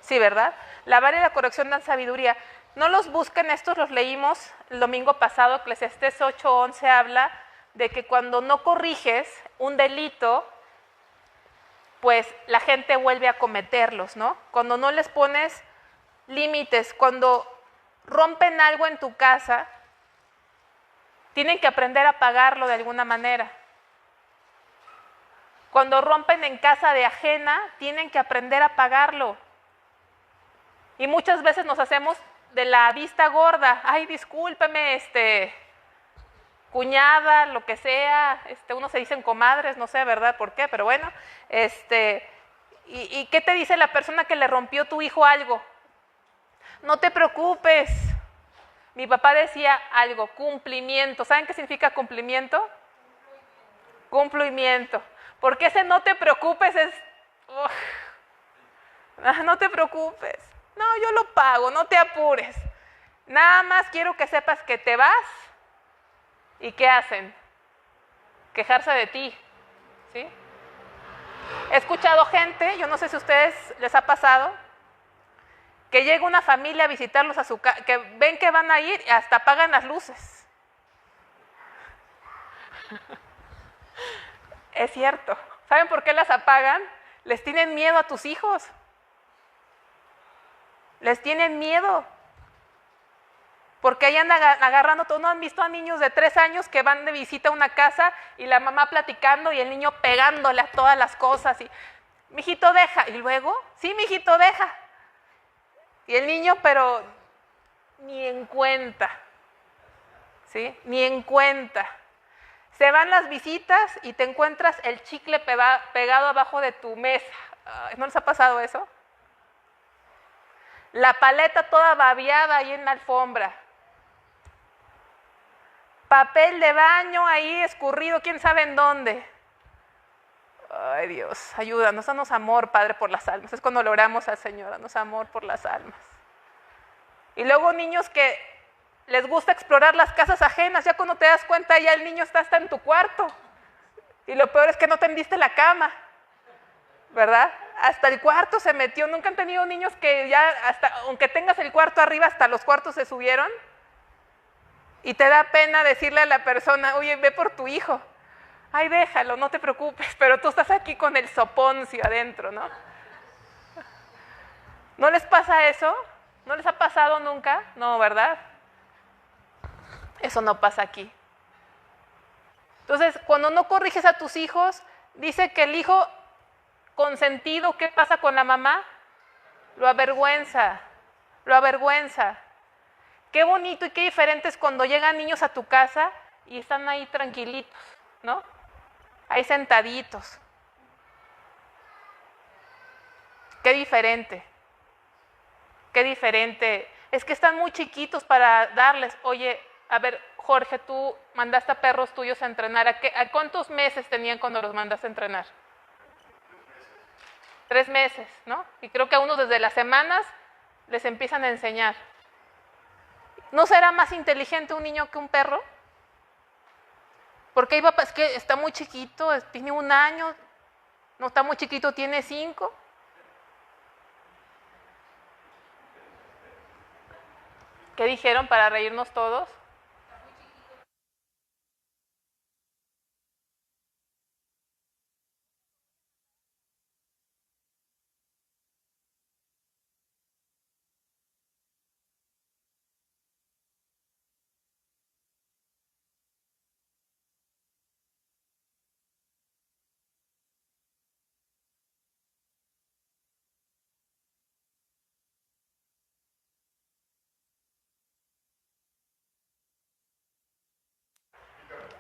Sí, ¿verdad? La vara y la corrección dan sabiduría. No los busquen, estos los leímos el domingo pasado. Eclesiastés 8:11 habla de que cuando no corriges un delito, pues la gente vuelve a cometerlos, ¿no? Cuando no les pones límites, cuando rompen algo en tu casa, tienen que aprender a pagarlo de alguna manera. Cuando rompen en casa de ajena, tienen que aprender a pagarlo. Y muchas veces nos hacemos de la vista gorda. Ay, discúlpeme, cuñada, lo que sea. Uno se dicen comadres, no sé, ¿verdad? ¿Por qué? Pero bueno. ¿Y qué te dice la persona que le rompió tu hijo algo? No te preocupes. Mi papá decía algo, cumplimiento. ¿Saben qué significa cumplimiento? Cumplimiento. Porque ese no te preocupes es... no te preocupes. No, yo lo pago, no te apures. Nada más quiero que sepas que te vas. ¿Y qué hacen? Quejarse de ti, ¿sí? He escuchado gente, yo no sé si a ustedes les ha pasado, que llega una familia a visitarlos a su casa, que ven que van a ir y hasta apagan las luces. Es cierto. ¿Saben por qué las apagan? Les tienen miedo a tus hijos. Les tienen miedo. Porque ahí andan agarrando todo. ¿No han visto a niños de 3 años que van de visita a una casa y la mamá platicando y el niño pegándole a todas las cosas? Y, mijito, deja. Y luego, sí, mijito, deja. Y el niño, pero ni en cuenta. ¿Sí? Ni en cuenta. Se van las visitas y te encuentras el chicle pegado abajo de tu mesa. ¿No les ha pasado eso? La paleta toda babeada ahí en la alfombra. Papel de baño ahí escurrido, quién sabe en dónde. Ay, Dios, ayúdanos, danos amor, Padre, por las almas. Es cuando le oramos al Señor, danos amor por las almas. Y luego niños que les gusta explorar las casas ajenas, ya cuando te das cuenta ya el niño está hasta en tu cuarto. Y lo peor es que no tendiste la cama, ¿verdad? Hasta el cuarto se metió. ¿Nunca han tenido niños que ya, hasta aunque tengas el cuarto arriba, hasta los cuartos se subieron? Y te da pena decirle a la persona, oye, ve por tu hijo. Ay, déjalo, no te preocupes, pero tú estás aquí con el soponcio adentro, ¿no? ¿No les pasa eso? ¿No les ha pasado nunca? No, ¿verdad? Eso no pasa aquí. Entonces, cuando no corriges a tus hijos, dice que el hijo consentido, ¿qué pasa con la mamá? Lo avergüenza, lo avergüenza. Qué bonito y qué diferente es cuando llegan niños a tu casa y están ahí tranquilitos, ¿no? Ahí sentaditos. Qué diferente. Qué diferente. Es que están muy chiquitos para darles, oye, a ver, Jorge, tú mandaste a perros tuyos a entrenar. ¿A cuántos meses tenían cuando los mandaste a entrenar? 3 meses, ¿no? Y creo que a unos desde las semanas les empiezan a enseñar. ¿No será más inteligente un niño que un perro? Porque es que está muy chiquito, tiene 1 año, no está muy chiquito, tiene 5. ¿Qué dijeron para reírnos todos?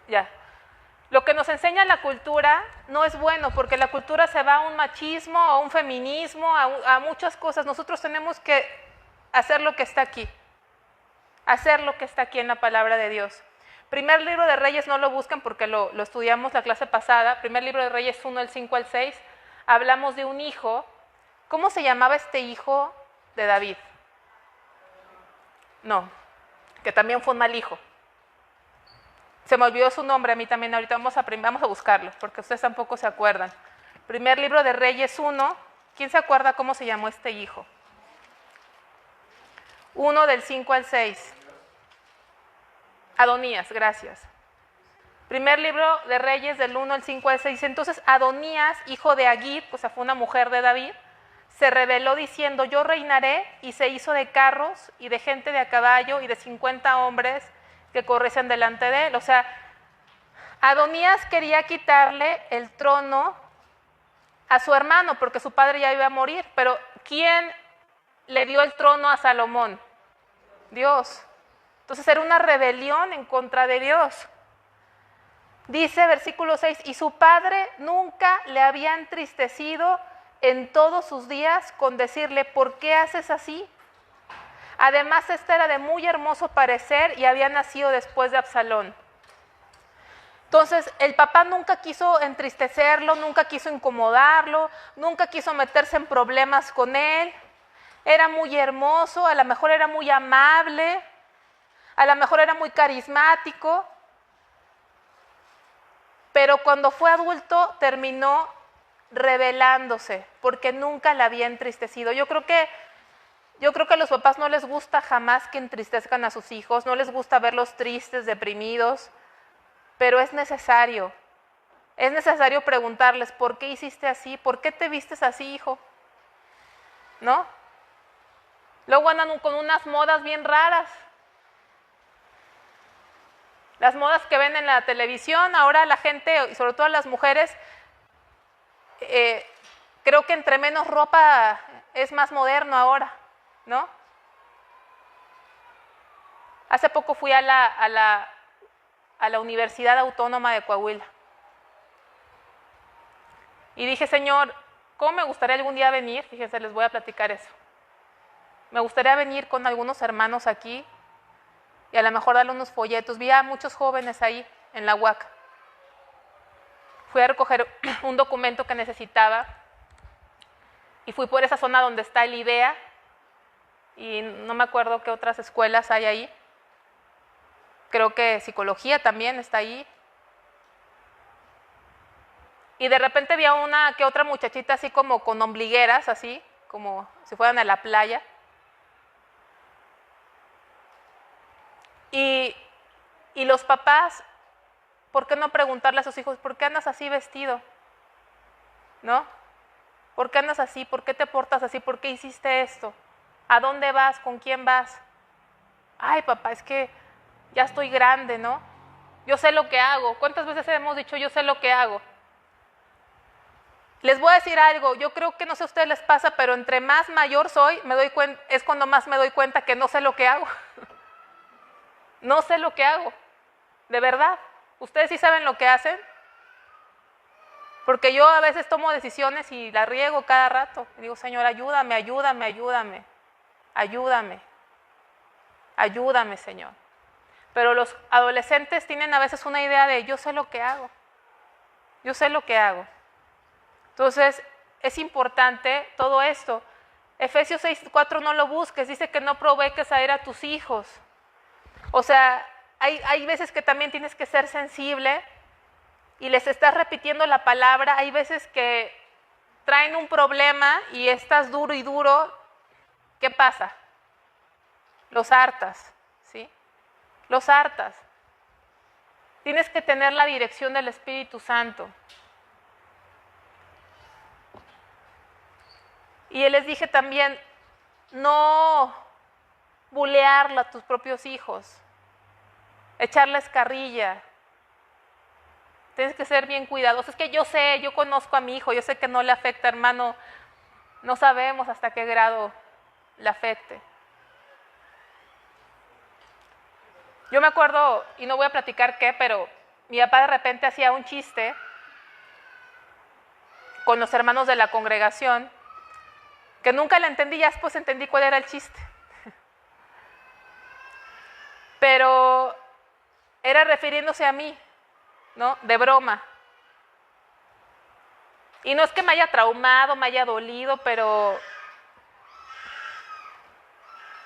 Ya. Lo que nos enseña la cultura no es bueno, porque la cultura se va a un machismo, a un feminismo, a muchas cosas. Nosotros tenemos que hacer lo que está aquí, hacer lo que está aquí en la palabra de Dios. Primer libro de Reyes no lo buscan porque lo estudiamos la clase pasada. Primer libro de Reyes 1, el 5 al 6. Hablamos de un hijo. ¿Cómo se llamaba este hijo de David? No, que también fue un mal hijo. Se me olvidó su nombre a mí también, ahorita vamos a buscarlo, porque ustedes tampoco se acuerdan. Primer libro de Reyes 1, ¿quién se acuerda cómo se llamó este hijo? 1 del 5 al 6. Adonías, gracias. Primer libro de Reyes del 1 al 5 al 6. Entonces Adonías, hijo de Agit, o sea, fue una mujer de David, se rebeló diciendo, yo reinaré, y se hizo de carros y de gente de a caballo y de 50 hombres que corriesen delante de él. O sea, Adonías quería quitarle el trono a su hermano porque su padre ya iba a morir, pero ¿quién le dio el trono a Salomón? Dios. Entonces era una rebelión en contra de Dios. Dice versículo 6, y su padre nunca le había entristecido en todos sus días con decirle, ¿por qué haces así? Además, este era de muy hermoso parecer y había nacido después de Absalón. Entonces, el papá nunca quiso entristecerlo, nunca quiso incomodarlo, nunca quiso meterse en problemas con él. era muy hermoso, a lo mejor era muy amable, a lo mejor era muy carismático, pero cuando fue adulto terminó rebelándose porque nunca la había entristecido. Yo creo que a los papás no les gusta jamás que entristezcan a sus hijos, no les gusta verlos tristes, deprimidos, pero es necesario preguntarles, ¿por qué hiciste así? ¿Por qué te vistes así, hijo? ¿No? Luego andan con unas modas bien raras. Las modas que ven en la televisión, ahora la gente, y sobre todo las mujeres, creo que entre menos ropa es más moderno ahora, ¿no? Hace poco fui a la Universidad Autónoma de Coahuila. Y dije, Señor, ¿cómo me gustaría algún día venir? Fíjense, les voy a platicar eso. Me gustaría venir con algunos hermanos aquí y a lo mejor darle unos folletos. Vi a muchos jóvenes ahí en la UAC. Fui a recoger un documento que necesitaba y fui por esa zona donde está el IDEA y no me acuerdo qué otras escuelas hay ahí. Creo que psicología también está ahí. Y de repente vi a una que otra muchachita así como con ombligueras, así, como si fueran a la playa. Y los papás, ¿por qué no preguntarle a sus hijos, ¿por qué andas así vestido? ¿No? ¿Por qué andas así? ¿Por qué te portas así? ¿Por qué hiciste esto? ¿A dónde vas? ¿Con quién vas? Ay, papá, es que ya estoy grande, ¿no? Yo sé lo que hago. ¿Cuántas veces hemos dicho yo sé lo que hago? Les voy a decir algo, yo creo que no sé a ustedes les pasa, pero entre más mayor soy, es cuando más me doy cuenta que no sé lo que hago. No sé lo que hago, de verdad. ¿Ustedes sí saben lo que hacen? Porque yo a veces tomo decisiones y la riego cada rato. Y digo, Señor, ayúdame, ayúdame, ayúdame, ayúdame, ayúdame, Señor. Pero los adolescentes tienen a veces una idea de yo sé lo que hago, yo sé lo que hago. Entonces, es importante todo esto. Efesios 6:4 no lo busques, dice que no provoques a ir a tus hijos. O sea, hay veces que también tienes que ser sensible y les estás repitiendo la palabra. Hay veces que traen un problema y estás duro y duro. ¿Qué pasa? Los hartas, ¿sí? Los hartas. Tienes que tener la dirección del Espíritu Santo. Y les dije también, no bulearla a tus propios hijos, echarles carrilla. Tienes que ser bien cuidadoso. Es que yo conozco a mi hijo, yo sé que no le afecta, hermano. No sabemos hasta qué grado le afecte. Yo me acuerdo, y no voy a platicar qué, pero mi papá de repente hacía un chiste con los hermanos de la congregación, que nunca la entendí, ya después entendí cuál era el chiste. Pero era refiriéndose a mí, ¿no? De broma. Y no es que me haya traumado, me haya dolido, pero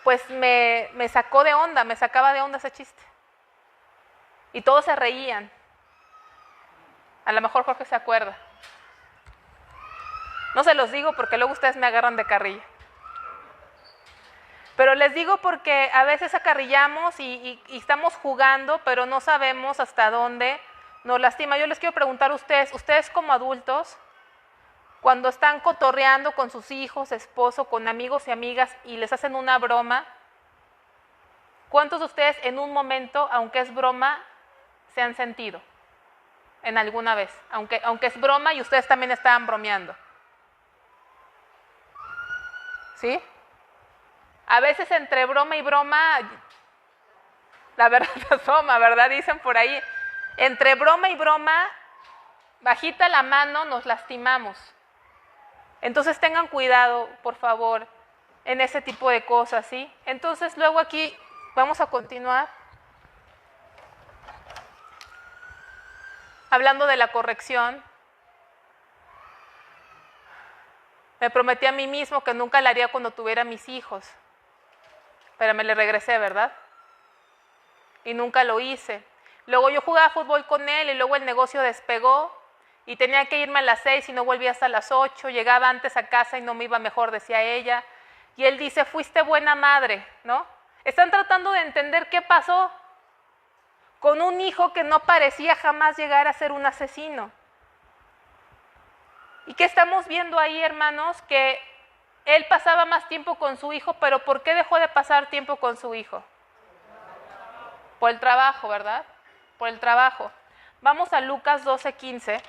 pues me sacó de onda, me sacaba de onda ese chiste. Y todos se reían. A lo mejor Jorge se acuerda. No se los digo porque luego ustedes me agarran de carrilla. Pero les digo porque a veces acarrillamos y estamos jugando, pero no sabemos hasta dónde nos lastima. Yo les quiero preguntar a ustedes como adultos, cuando están cotorreando con sus hijos, esposo, con amigos y amigas y les hacen una broma, ¿cuántos de ustedes en un momento, aunque es broma, se han sentido? En alguna vez, aunque es broma y ustedes también estaban bromeando. ¿Sí? A veces entre broma y broma, la verdad asoma, ¿verdad? Dicen por ahí, entre broma y broma, bajita la mano, nos lastimamos. Entonces tengan cuidado, por favor, en ese tipo de cosas, ¿sí? Entonces luego aquí vamos a continuar hablando de la corrección. Me prometí a mí mismo que nunca lo haría cuando tuviera mis hijos. Pero me le regresé, ¿verdad? Y nunca lo hice. Luego yo jugaba fútbol con él y luego el negocio despegó y tenía que irme a las 6 y no volvía hasta las 8. Llegaba antes a casa y no me iba mejor, decía ella. Y él dice, fuiste buena madre, ¿no? Están tratando de entender qué pasó con un hijo que no parecía jamás llegar a ser un asesino. ¿Y qué estamos viendo ahí, hermanos? Que él pasaba más tiempo con su hijo, pero ¿por qué dejó de pasar tiempo con su hijo? Por el trabajo, ¿verdad? Por el trabajo. Vamos a Lucas 12:15.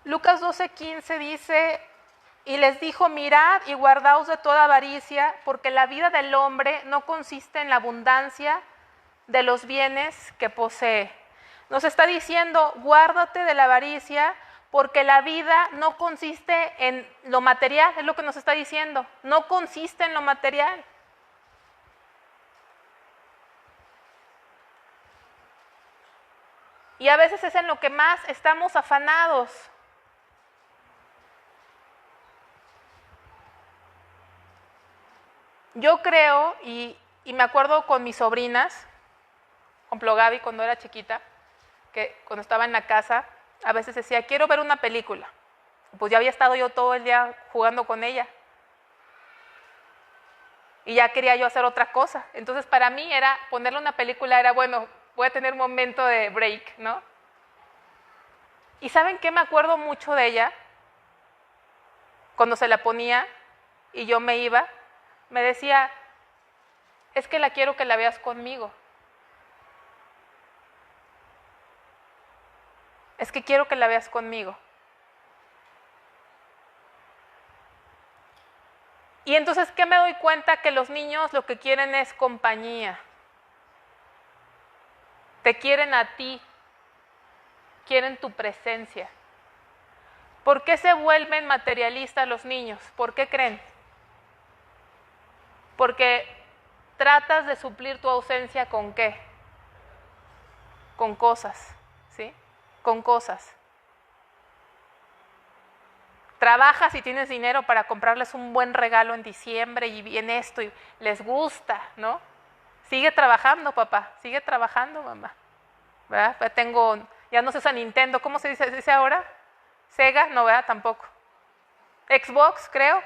Lucas 12:15 dice, y les dijo, mirad y guardaos de toda avaricia, porque la vida del hombre no consiste en la abundancia de los bienes que posee. Nos está diciendo, guárdate de la avaricia, porque la vida no consiste en lo material, es lo que nos está diciendo, no consiste en lo material. Y a veces es en lo que más estamos afanados. Yo creo, y me acuerdo con mis sobrinas, con ejemplo Gaby cuando era chiquita, que cuando estaba en la casa, a veces decía, quiero ver una película. Pues ya había estado yo todo el día jugando con ella. Y ya quería yo hacer otra cosa. Entonces para mí era, ponerle una película era, bueno, voy a tener un momento de break, ¿no? ¿Y saben qué? Me acuerdo mucho de ella, cuando se la ponía y yo me iba, me decía, es que la quiero que la veas conmigo. Es que quiero que la veas conmigo. Y entonces, ¿qué me doy cuenta? Que los niños lo que quieren es compañía. Te quieren a ti, quieren tu presencia. ¿Por qué se vuelven materialistas los niños? ¿Por qué creen? Porque tratas de suplir tu ausencia ¿con qué? Con cosas, ¿sí? Con cosas. Trabajas y tienes dinero para comprarles un buen regalo en diciembre y viene esto y les gusta, ¿no? Sigue trabajando, papá, sigue trabajando, mamá. ¿Verdad? Ya no se usa Nintendo, ¿cómo se dice ahora? Sega, no, ¿verdad? Tampoco. Xbox, creo.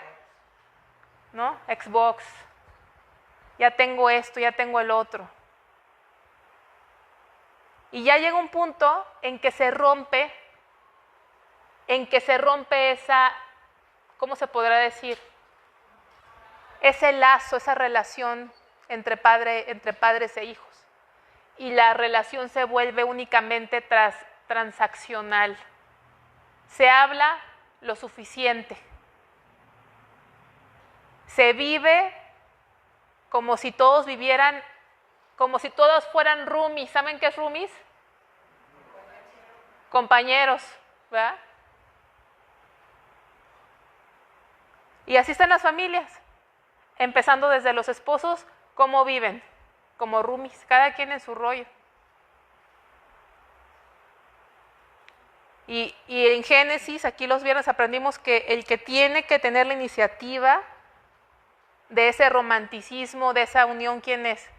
¿No? Xbox. Ya tengo esto, ya tengo el otro. Y ya llega un punto en que se rompe esa, ¿cómo se podrá decir? Ese lazo, esa relación entre padres e hijos. Y la relación se vuelve únicamente transaccional. Se habla lo suficiente. Se vive como si todos vivieran, como si todos fueran roomies. ¿Saben qué es roomies? Compañeros, ¿verdad? Y así están las familias, empezando desde los esposos, ¿cómo viven? Como roomies, cada quien en su rollo. Y en Génesis, aquí los viernes aprendimos que el que tiene que tener la iniciativa de ese romanticismo, de esa unión, ¿quién es?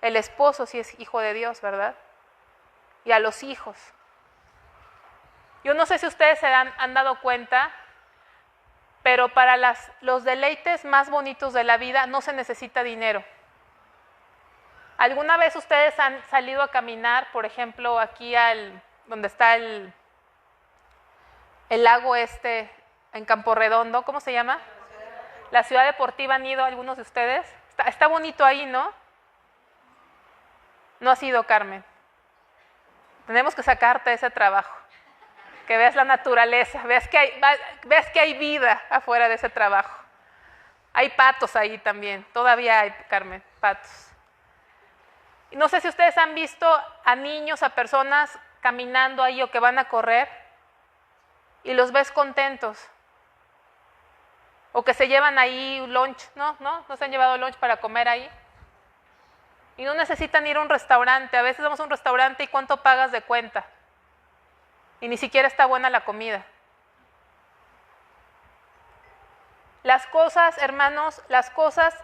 El esposo, si es hijo de Dios, ¿verdad? Y a los hijos. Yo no sé si ustedes se han dado cuenta, pero para los deleites más bonitos de la vida no se necesita dinero. ¿Alguna vez ustedes han salido a caminar, por ejemplo, aquí donde está el lago en Campo Redondo? ¿Cómo se llama? La ciudad deportiva. ¿Han ido algunos de ustedes? Está bonito ahí, ¿no? No has ido, Carmen. Tenemos que sacarte ese trabajo. Que veas la naturaleza, veas que hay vida afuera de ese trabajo. Hay patos ahí también, todavía hay, Carmen, patos. No sé si ustedes han visto a niños, a personas caminando ahí o que van a correr y los ves contentos. O que se llevan ahí lunch, ¿no? ¿No se han llevado lunch para comer ahí? Y no necesitan ir a un restaurante. A veces vamos a un restaurante y ¿cuánto pagas de cuenta? Y ni siquiera está buena la comida. Las cosas, hermanos, las cosas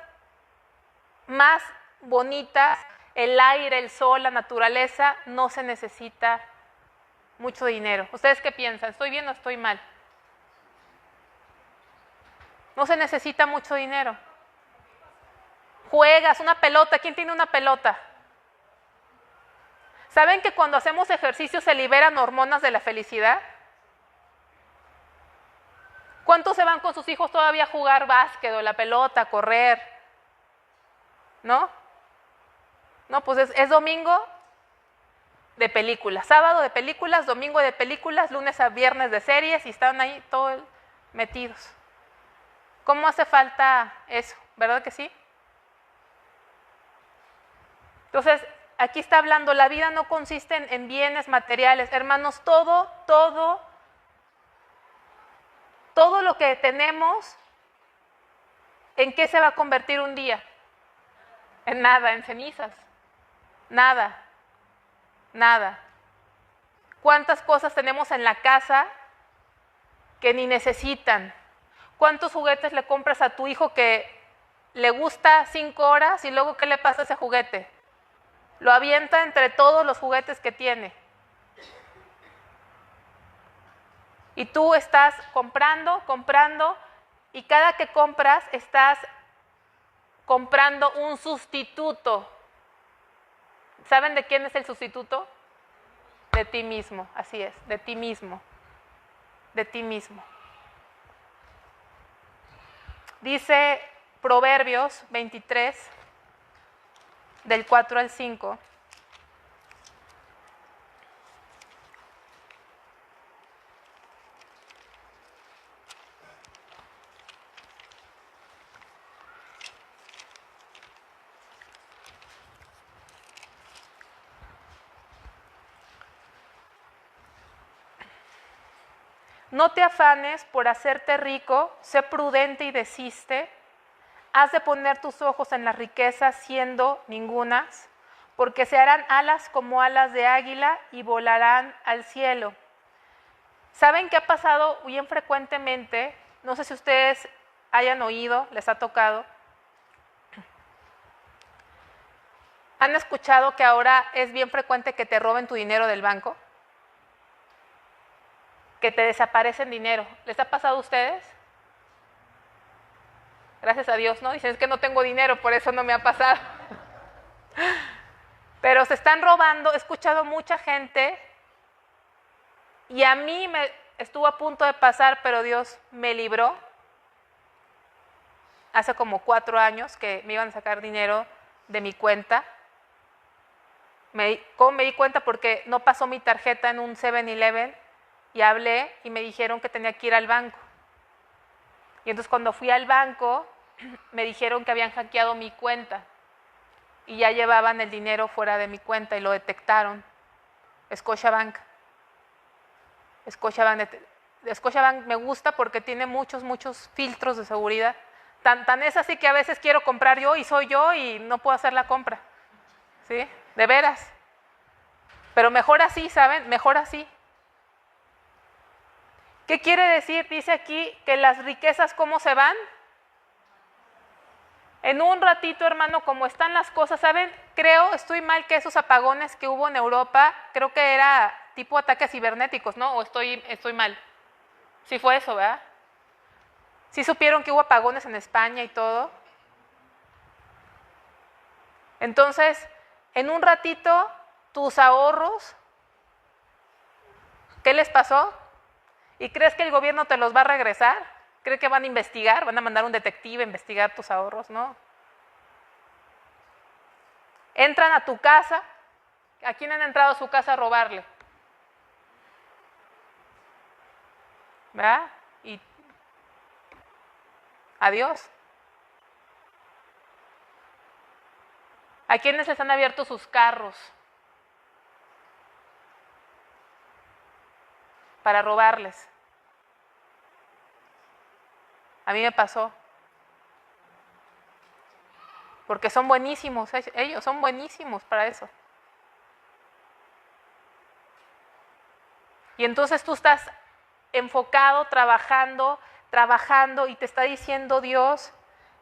más bonitas, el aire, el sol, la naturaleza, no se necesita mucho dinero. ¿Ustedes qué piensan? ¿Estoy bien o estoy mal? No se necesita mucho dinero. Juegas una pelota. ¿Quién tiene una pelota? ¿Saben que cuando hacemos ejercicio se liberan hormonas de la felicidad? ¿Cuántos se van con sus hijos todavía a jugar básquet o la pelota, a correr? ¿No? No, pues es domingo de películas, sábado de películas, domingo de películas, lunes a viernes de series y están ahí todos metidos. ¿Cómo hace falta eso? ¿Verdad que sí? Entonces, aquí está hablando, la vida no consiste en bienes materiales. Hermanos, todo lo que tenemos, ¿en qué se va a convertir un día? En nada, en cenizas. Nada. ¿Cuántas cosas tenemos en la casa que ni necesitan? ¿Cuántos juguetes le compras a tu hijo que le gusta 5 horas y luego qué le pasa a ese juguete? Lo avienta entre todos los juguetes que tiene. Y tú estás comprando, y cada que compras estás comprando un sustituto. ¿Saben de quién es el sustituto? De ti mismo, así es, de ti mismo. Dice Proverbios 23, del 4 al 5. No te afanes por hacerte rico, sé prudente y desiste. Has de poner tus ojos en las riquezas siendo ningunas, porque se harán alas como alas de águila y volarán al cielo. ¿Saben qué ha pasado bien frecuentemente? No sé si ustedes hayan oído, les ha tocado. ¿Han escuchado que ahora es bien frecuente que te roben tu dinero del banco? Que te desaparecen dinero. ¿Les ha pasado a ustedes? Gracias a Dios, ¿no? Dicen, es que no tengo dinero, por eso no me ha pasado. Pero se están robando, he escuchado mucha gente y a mí me estuvo a punto de pasar, pero Dios me libró. Hace como 4 años que me iban a sacar dinero de mi cuenta. ¿Cómo me di cuenta? Porque no pasó mi tarjeta en un 7-Eleven y hablé y me dijeron que tenía que ir al banco. Y entonces cuando fui al banco me dijeron que habían hackeado mi cuenta y ya llevaban el dinero fuera de mi cuenta y lo detectaron. Scotiabank me gusta porque tiene muchos filtros de seguridad. Tan es así que a veces quiero comprar yo y soy yo y no puedo hacer la compra. ¿Sí? De veras. Pero mejor así, ¿saben? Mejor así. ¿Qué quiere decir? Dice aquí que las riquezas, ¿cómo se van? En un ratito, hermano, como están las cosas, ¿saben? Estoy mal que esos apagones que hubo en Europa, creo que era tipo ataques cibernéticos, ¿no? ¿O estoy mal? Sí fue eso, ¿verdad? ¿Sí supieron que hubo apagones en España y todo? Entonces, en un ratito, tus ahorros, ¿qué les pasó? ¿Y crees que el gobierno te los va a regresar? ¿Crees que van a investigar? ¿Van a mandar un detective a investigar tus ahorros? No. Entran a tu casa. ¿A quién han entrado a su casa a robarle? ¿Verdad? Y adiós. ¿A quiénes les han abierto sus carros para robarles? A mí me pasó. Porque son buenísimos, ellos son buenísimos para eso. Y entonces tú estás enfocado, trabajando, y te está diciendo Dios,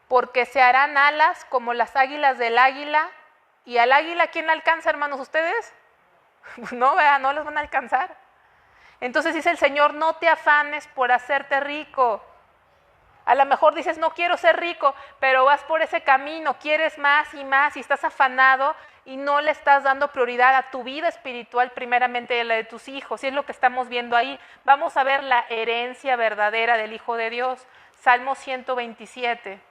porque se harán alas como las águilas del águila. ¿Y al águila quién alcanza, hermanos, ustedes? No, ¿verdad? No les van a alcanzar. Entonces dice el Señor, no te afanes por hacerte rico. A lo mejor dices, no quiero ser rico, pero vas por ese camino, quieres más y estás afanado y no le estás dando prioridad a tu vida espiritual, primeramente a la de tus hijos. Y es lo que estamos viendo ahí. Vamos a ver la herencia verdadera del Hijo de Dios. Salmo 127.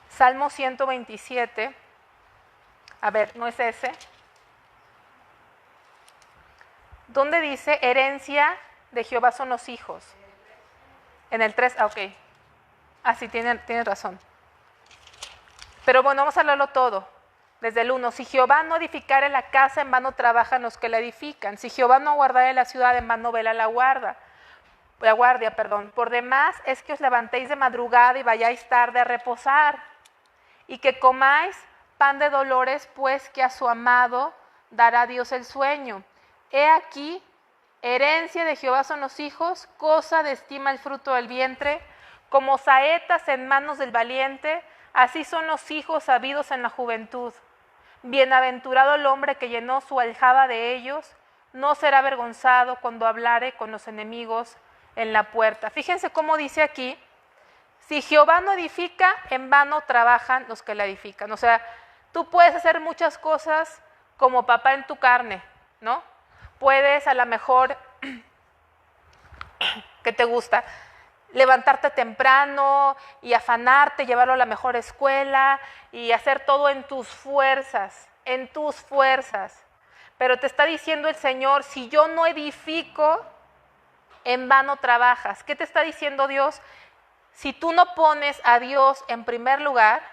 Salmo 127, a ver, ¿no es ese? ¿Dónde dice herencia de Jehová son los hijos? En el 3, ok. Ah, sí, tienes razón. Pero bueno, vamos a hablarlo todo. Desde el 1, si Jehová no edificare la casa, en vano trabajan los que la edifican. Si Jehová no guardare la ciudad, en vano vela la guardia. Por demás es que os levantéis de madrugada y vayáis tarde a reposar. Y que comáis pan de dolores, pues que a su amado dará Dios el sueño. He aquí, herencia de Jehová son los hijos, cosa de estima el fruto del vientre, como saetas en manos del valiente, así son los hijos habidos en la juventud. Bienaventurado el hombre que llenó su aljaba de ellos, no será avergonzado cuando hablare con los enemigos en la puerta. Fíjense cómo dice aquí, si Jehová no edifica, en vano trabajan los que la edifican. O sea, tú puedes hacer muchas cosas como papá en tu carne, ¿no? Puedes a lo mejor, ¿qué te gusta? Levantarte temprano y afanarte, llevarlo a la mejor escuela y hacer todo en tus fuerzas, Pero te está diciendo el Señor, si yo no edifico, en vano trabajas. ¿Qué te está diciendo Dios? Si tú no pones a Dios en primer lugar,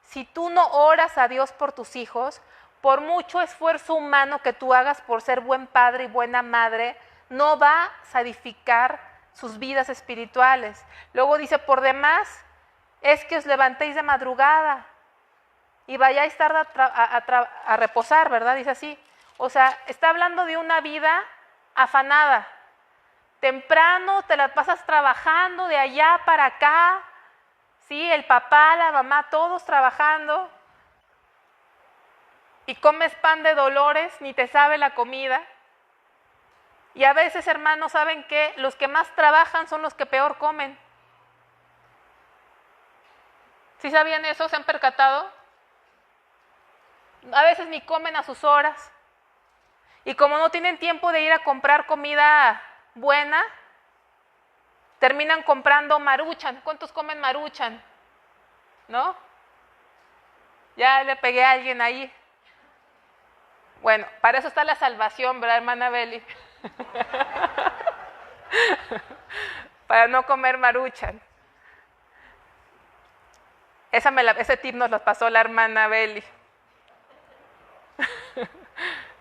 si tú no oras a Dios por tus hijos, por mucho esfuerzo humano que tú hagas por ser buen padre y buena madre, no vas a edificar sus vidas espirituales. Luego dice, por demás, es que os levantéis de madrugada y vayáis tarde a reposar, ¿verdad? Dice así. O sea, está hablando de una vida afanada. Temprano te la pasas trabajando de allá para acá, ¿sí? El papá, la mamá, todos trabajando. Y comes pan de dolores, ni te sabe la comida. Y a veces, hermanos, ¿saben qué? Los que más trabajan son los que peor comen. ¿Sí sabían eso? ¿Se han percatado? A veces ni comen a sus horas. Y como no tienen tiempo de ir a comprar comida buena, terminan comprando Maruchan. ¿Cuántos comen Maruchan? ¿No? Ya le pegué a alguien ahí. Bueno, para eso está la salvación, ¿verdad, hermana Beli? Para no comer Maruchan. Ese tip nos lo pasó la hermana Beli.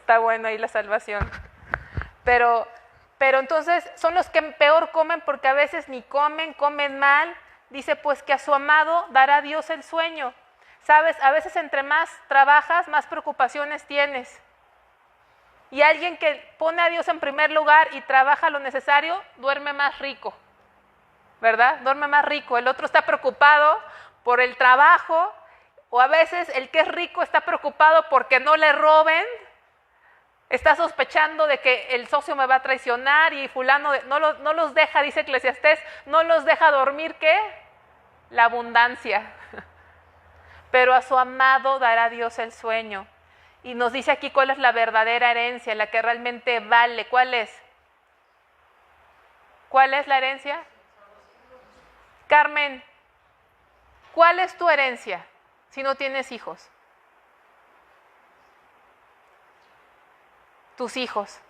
Está bueno ahí la salvación. Pero entonces son los que peor comen porque a veces ni comen mal. Dice pues que a su amado dará Dios el sueño. ¿Sabes? A veces entre más trabajas, más preocupaciones tienes. Y alguien que pone a Dios en primer lugar y trabaja lo necesario, duerme más rico. ¿Verdad? Duerme más rico. El otro está preocupado por el trabajo, o a veces el que es rico está preocupado porque no le roben. Está sospechando de que el socio me va a traicionar y fulano no los deja, dice Eclesiastés, no los deja dormir, ¿qué? La abundancia. Pero a su amado dará Dios el sueño. Y nos dice aquí cuál es la verdadera herencia, la que realmente vale. ¿Cuál es? ¿Cuál es la herencia? Carmen, ¿cuál es tu herencia? si no tienes hijos? Tus hijos.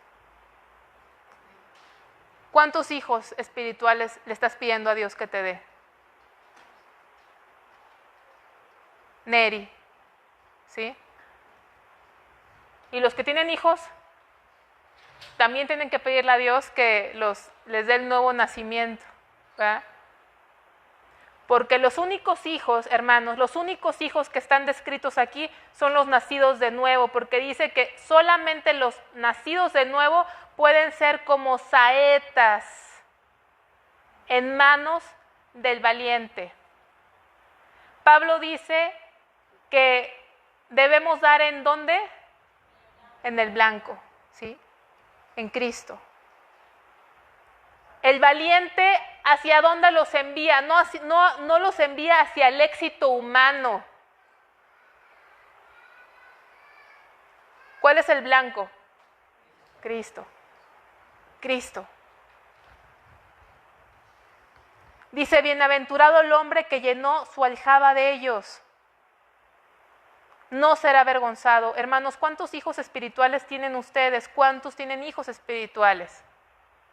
¿Cuántos hijos espirituales le estás pidiendo a Dios que te dé? Neri, ¿sí? Y los que tienen hijos también tienen que pedirle a Dios que les dé el nuevo nacimiento, ¿verdad? Porque los únicos hijos, hermanos, los únicos hijos que están descritos aquí son los nacidos de nuevo, porque dice que solamente los nacidos de nuevo pueden ser como saetas en manos del valiente. Pablo dice que debemos dar ¿en dónde? En el blanco, ¿sí? En Cristo. El valiente, ¿hacia dónde los envía? No los envía hacia el éxito humano. ¿Cuál es el blanco? Cristo. Cristo. Dice, bienaventurado el hombre que llenó su aljaba de ellos. No será avergonzado. Hermanos, ¿cuántos hijos espirituales tienen ustedes? ¿Cuántos tienen hijos espirituales?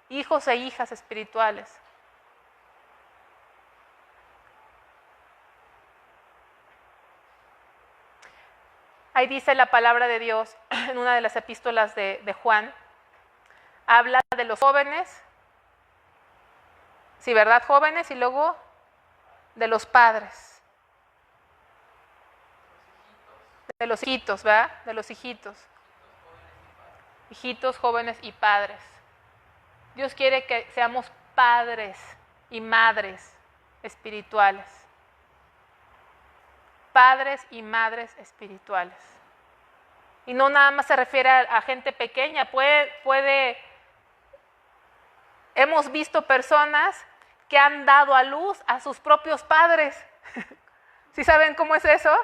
Hijos e hijas espirituales. Ahí dice la palabra de Dios en una de las epístolas de Juan. Habla de los jóvenes, sí, ¿verdad? Jóvenes, y luego de los padres. De los hijitos, ¿verdad? De los hijitos. Hijitos, jóvenes y padres. Dios quiere que seamos padres y madres espirituales. Padres y madres espirituales. Y no nada más se refiere a gente pequeña, hemos visto personas que han dado a luz a sus propios padres. ¿Sí saben cómo es eso?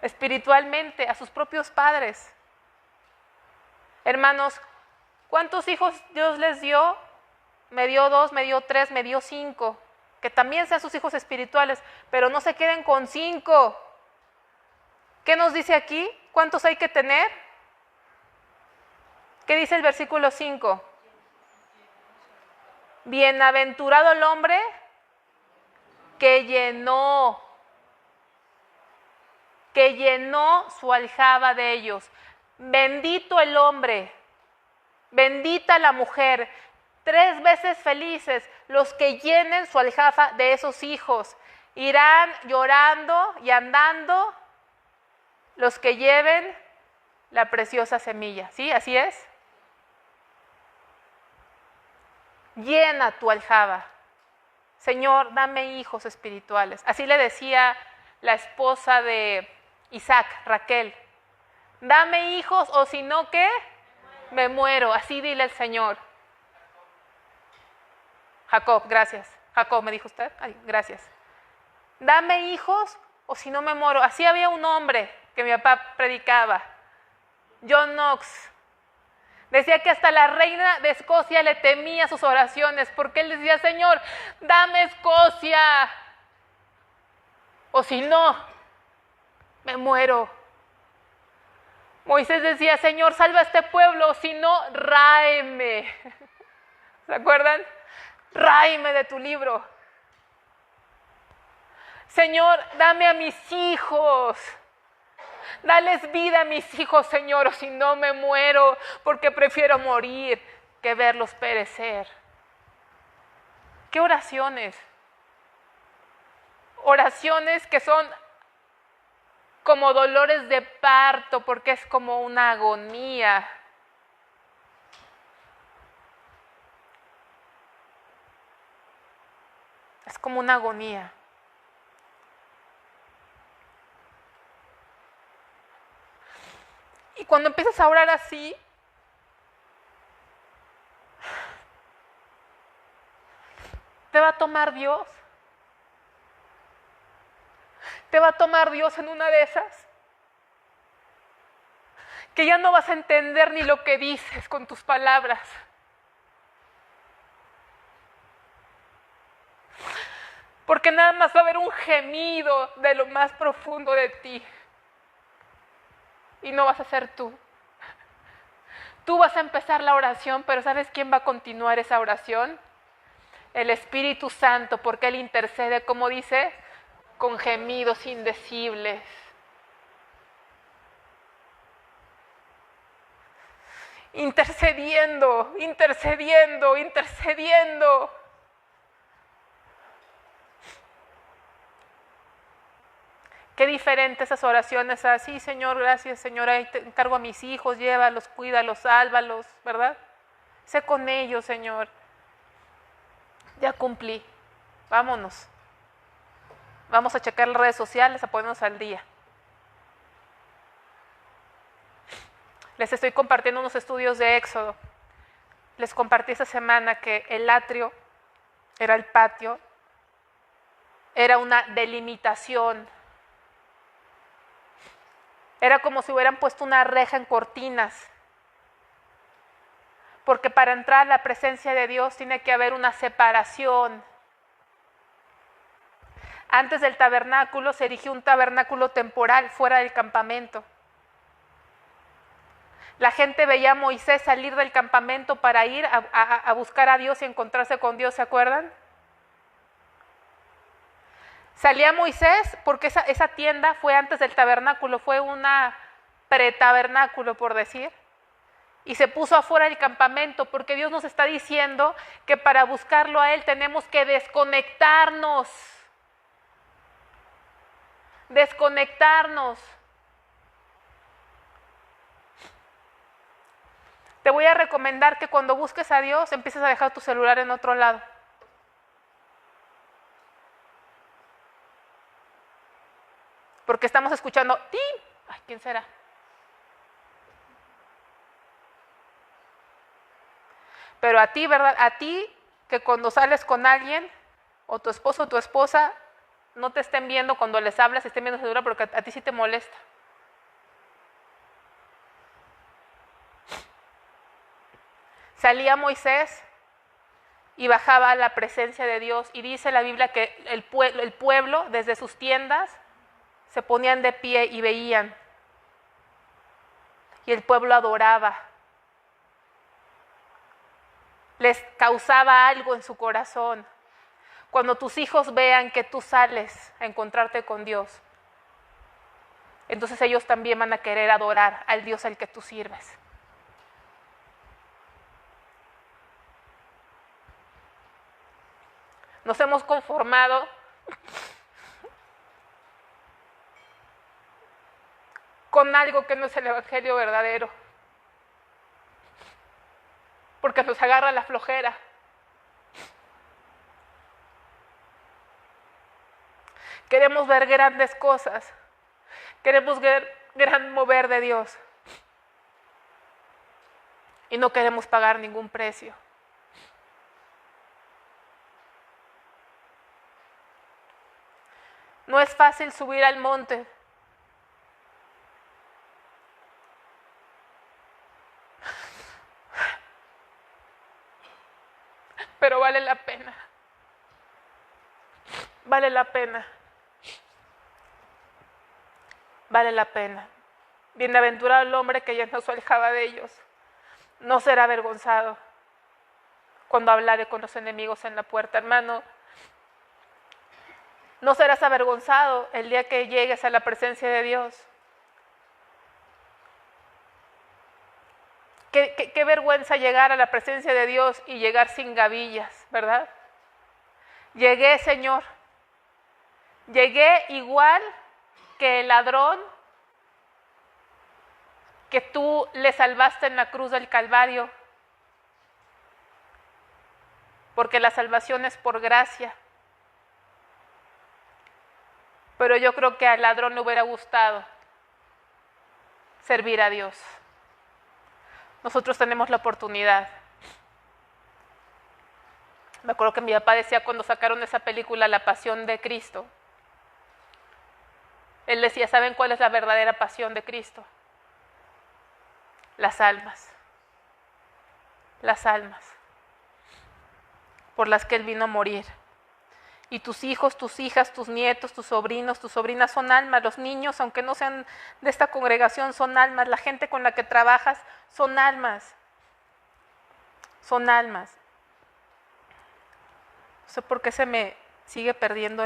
Espiritualmente, a sus propios padres. Hermanos, ¿cuántos hijos Dios les dio? Me dio 2, me dio 3, me dio 5. Que también sean sus hijos espirituales, pero no se queden con 5. ¿Qué nos dice aquí? ¿Cuántos hay que tener? ¿Qué dice el versículo 5? Bienaventurado el hombre que llenó su aljaba de ellos. Bendito el hombre, bendita la mujer, 3 veces felices los que llenen su aljaba de esos hijos. Irán llorando y andando los que lleven la preciosa semilla. ¿Sí? ¿Así es? Llena tu aljaba. Señor, dame hijos espirituales. Así le decía la esposa de Isaac, Raquel. Dame hijos o si no, ¿qué? Me muero. Así dile al Señor. Jacob, gracias. Jacob, ¿me dijo usted? Ay, gracias. Dame hijos o si no me muero. Así había un hombre que mi papá predicaba, John Knox. Decía que hasta la reina de Escocia le temía sus oraciones porque él decía, Señor, dame Escocia o si no, me muero. Moisés decía, Señor, salva a este pueblo, si no, ráeme. ¿Se acuerdan? Ráeme de tu libro. Señor, dame a mis hijos. Dales vida a mis hijos, Señor, o si no me muero, porque prefiero morir que verlos perecer. ¿Qué oraciones? Oraciones que son como dolores de parto, porque es como una agonía. Es como una agonía. Y cuando empiezas a orar así, te va a tomar Dios. Te va a tomar Dios en una de esas. Que ya no vas a entender ni lo que dices con tus palabras. Porque nada más va a haber un gemido de lo más profundo de ti. Y no vas a ser tú. Tú vas a empezar la oración, pero ¿sabes quién va a continuar esa oración? El Espíritu Santo, porque Él intercede, como dice, con gemidos indecibles. Intercediendo, intercediendo, intercediendo. Qué diferente esas oraciones así, Señor, gracias, Señor, ahí te encargo a mis hijos, llévalos, cuídalos, sálvalos, ¿verdad? Sé con ellos, Señor. Ya cumplí, vámonos. Vamos a checar las redes sociales, a ponernos al día. Les estoy compartiendo unos estudios de Éxodo. Les compartí esta semana que el atrio era el patio, era una delimitación. Era como si hubieran puesto una reja en cortinas. Porque para entrar a la presencia de Dios tiene que haber una separación. Antes del tabernáculo se erigió un tabernáculo temporal fuera del campamento. La gente veía a Moisés salir del campamento para ir a buscar a Dios y encontrarse con Dios, ¿se acuerdan? Salía Moisés porque esa tienda fue antes del tabernáculo, fue una pretabernáculo, por decir. Y se puso afuera del campamento porque Dios nos está diciendo que para buscarlo a Él tenemos que desconectarnos. Desconectarnos. Te voy a recomendar que cuando busques a Dios empieces a dejar tu celular en otro lado. Porque estamos escuchando, ¡tim! Ay, ¿quién será? Pero a ti, ¿verdad? A ti que cuando sales con alguien, o tu esposo o tu esposa, no te estén viendo cuando les hablas, estén viendo celular, porque a ti sí te molesta. Salía Moisés y bajaba a la presencia de Dios, y dice la Biblia que el pueblo desde sus tiendas se ponían de pie y veían. Y el pueblo adoraba. Les causaba algo en su corazón. Cuando tus hijos vean que tú sales a encontrarte con Dios, entonces ellos también van a querer adorar al Dios al que tú sirves. Nos hemos conformado con algo que no es el evangelio verdadero, porque nos agarra la flojera. Queremos ver grandes cosas, queremos ver gran mover de Dios y no queremos pagar ningún precio. No es fácil subir al monte. Pero vale la pena. Vale la pena. Vale la pena. Bienaventurado el hombre que ya no se alejaba de ellos. No será avergonzado cuando hablare con los enemigos en la puerta. Hermano, no serás avergonzado el día que llegues a la presencia de Dios. Qué vergüenza llegar a la presencia de Dios y llegar sin gavillas, ¿verdad? Llegué, Señor. Llegué igual que el ladrón que tú le salvaste en la cruz del Calvario. Porque la salvación es por gracia. Pero yo creo que al ladrón le hubiera gustado servir a Dios. Nosotros tenemos la oportunidad. Me acuerdo que mi papá decía cuando sacaron esa película, La Pasión de Cristo. Él decía, ¿saben cuál es la verdadera pasión de Cristo? Las almas. Las almas por las que Él vino a morir. Y tus hijos, tus hijas, tus nietos, tus sobrinos, tus sobrinas son almas. Los niños, aunque no sean de esta congregación, son almas. La gente con la que trabajas son almas. Son almas. No sé por qué se me sigue perdiendo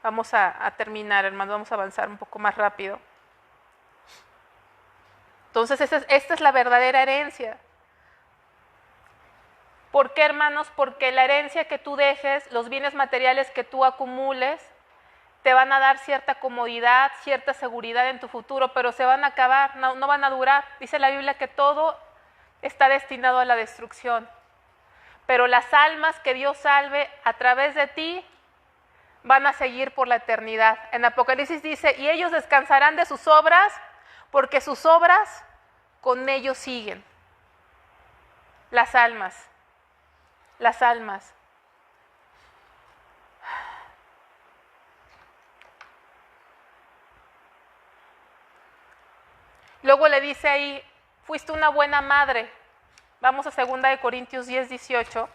Vamos a terminar, hermanos, vamos a avanzar un poco más rápido. Entonces, esta es la verdadera herencia. ¿Por qué, hermanos? Porque la herencia que tú dejes, los bienes materiales que tú acumules, te van a dar cierta comodidad, cierta seguridad en tu futuro, pero se van a acabar, no van a durar. Dice la Biblia que todo está destinado a la destrucción. Pero las almas que Dios salve a través de ti van a seguir por la eternidad. En Apocalipsis dice, y ellos descansarán de sus obras, porque sus obras con ellos siguen. Las almas. Las almas. Luego le dice ahí, fuiste una buena madre. Vamos a 2 Corintios 10, 18.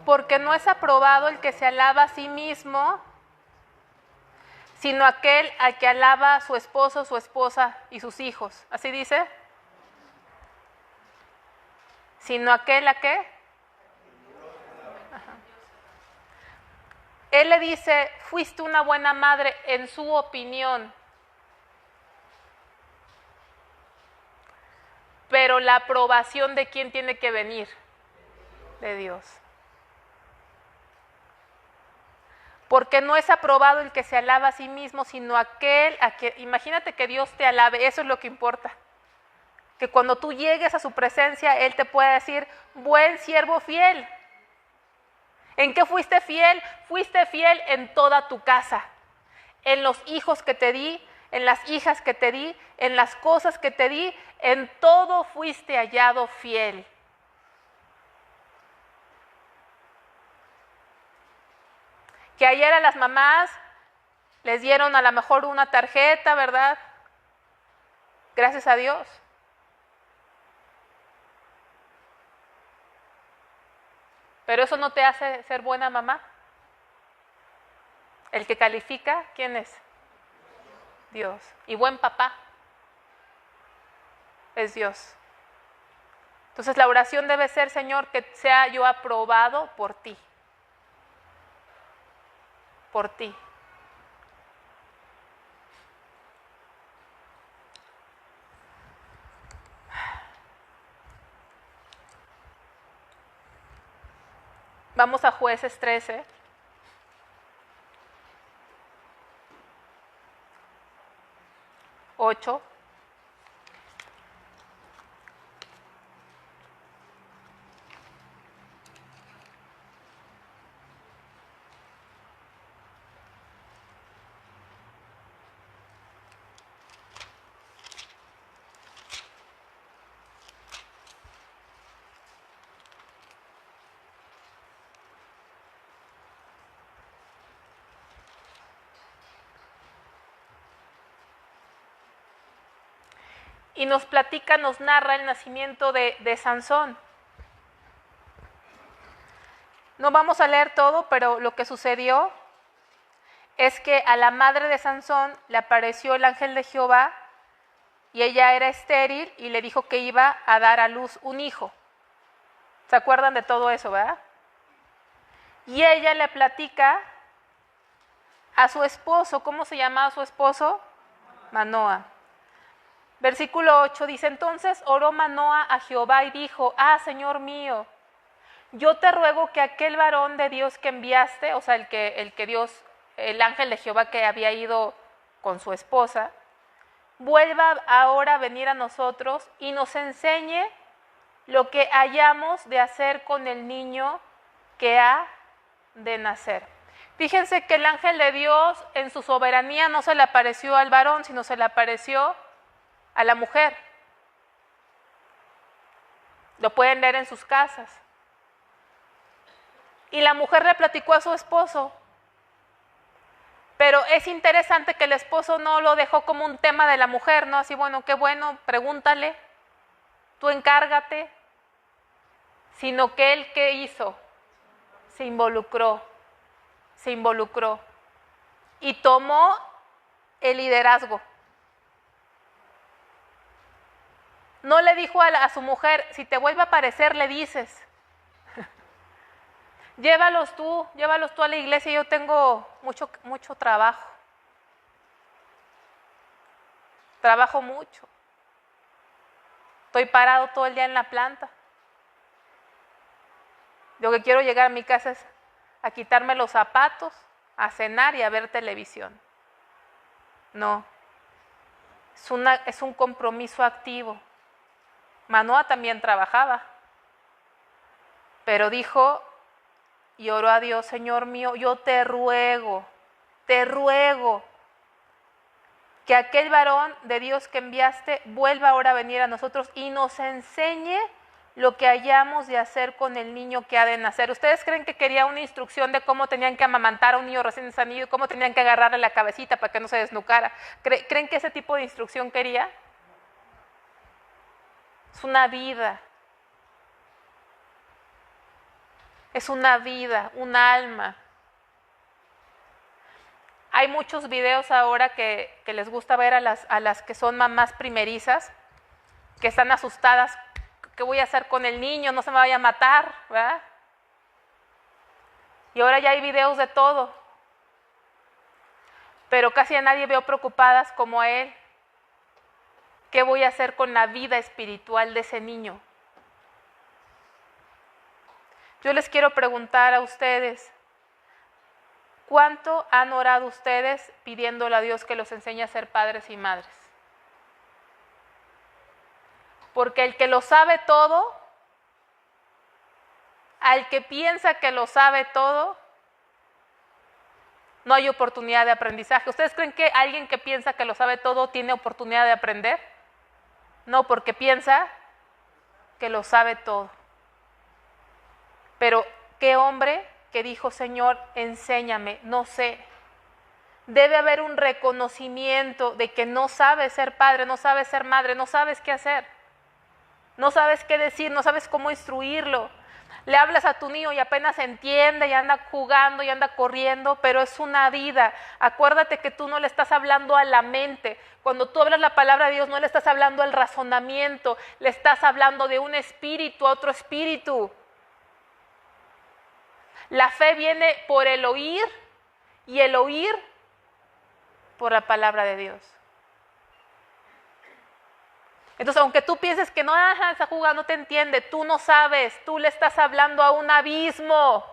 Porque no es aprobado el que se alaba a sí mismo, sino aquel al que alaba a su esposo, su esposa y sus hijos. ¿Así dice? Sino aquel a qué. Ajá. Él le dice, fuiste una buena madre en su opinión. Pero la aprobación de quién tiene que venir, de Dios. Porque no es aprobado el que se alaba a sí mismo, sino aquel a que, imagínate que Dios te alabe, eso es lo que importa. Que cuando tú llegues a su presencia, Él te pueda decir, buen siervo fiel. ¿En qué fuiste fiel? Fuiste fiel en toda tu casa, en los hijos que te di, en las hijas que te di, en las cosas que te di, en todo fuiste hallado fiel. Que ayer a las mamás les dieron a lo mejor una tarjeta, ¿verdad? Gracias a Dios. Pero eso no te hace ser buena mamá. El que califica, ¿quién es? Dios. Y buen papá es Dios. Entonces la oración debe ser, Señor, que sea yo aprobado por ti. Por ti. Vamos a Jueces 13. Ocho. Y nos platica, nos narra el nacimiento de Sansón. No vamos a leer todo, pero lo que sucedió es que a la madre de Sansón le apareció el ángel de Jehová y ella era estéril y le dijo que iba a dar a luz un hijo. ¿Se acuerdan de todo eso, verdad? Y ella le platica a su esposo. ¿Cómo se llamaba su esposo? Manoa. Versículo 8 dice, entonces oró Manoa a Jehová y dijo, Señor mío, yo te ruego que aquel varón de Dios que enviaste, o sea, el ángel de Jehová que había ido con su esposa, vuelva ahora a venir a nosotros y nos enseñe lo que hayamos de hacer con el niño que ha de nacer. Fíjense que el ángel de Dios en su soberanía no se le apareció al varón, sino se le apareció a la mujer. Lo pueden leer en sus casas. Y la mujer le platicó a su esposo. Pero es interesante que el esposo no lo dejó como un tema de la mujer, ¿no? Así, bueno, qué bueno, pregúntale, tú encárgate. Sino que él, ¿qué hizo? Se involucró. Y tomó el liderazgo. No le dijo a su mujer, si te vuelve a aparecer, le dices. Llévalos tú a la iglesia, yo tengo mucho trabajo. Trabajo mucho. Estoy parado todo el día en la planta. Lo que quiero llegar a mi casa es a quitarme los zapatos, a cenar y a ver televisión. No. Es un compromiso activo. Manoa también trabajaba. Pero dijo y oró a Dios, Señor mío, yo te ruego que aquel varón de Dios que enviaste vuelva ahora a venir a nosotros y nos enseñe lo que hayamos de hacer con el niño que ha de nacer. ¿Ustedes creen que quería una instrucción de cómo tenían que amamantar a un niño recién nacido y cómo tenían que agarrarle la cabecita para que no se desnucara? ¿Creen que ese tipo de instrucción quería? Es una vida. Es una vida, un alma. Hay muchos videos ahora que les gusta ver a las que son mamás primerizas, que están asustadas. ¿Qué voy a hacer con el niño? No se me vaya a matar, ¿verdad? Y ahora ya hay videos de todo. Pero casi a nadie veo preocupadas como a él. ¿Qué voy a hacer con la vida espiritual de ese niño? Yo les quiero preguntar a ustedes, ¿cuánto han orado ustedes pidiéndole a Dios que los enseñe a ser padres y madres? Porque el que lo sabe todo, al que piensa que lo sabe todo, no hay oportunidad de aprendizaje. ¿Ustedes creen que alguien que piensa que lo sabe todo tiene oportunidad de aprender? No, porque piensa que lo sabe todo. Pero qué hombre que dijo, Señor, enséñame, no sé. Debe haber un reconocimiento de que no sabes ser padre, no sabes ser madre, no sabes qué hacer. No sabes qué decir, no sabes cómo instruirlo. Le hablas a tu niño y apenas entiende y anda jugando y anda corriendo, pero es una vida. Acuérdate que tú no le estás hablando a la mente. Cuando tú hablas la palabra de Dios no le estás hablando al razonamiento, le estás hablando de un espíritu a otro espíritu. La fe viene por el oír y el oír por la palabra de Dios. Entonces, aunque tú pienses que no, esa jugada no te entiende, tú no sabes, tú le estás hablando a un abismo.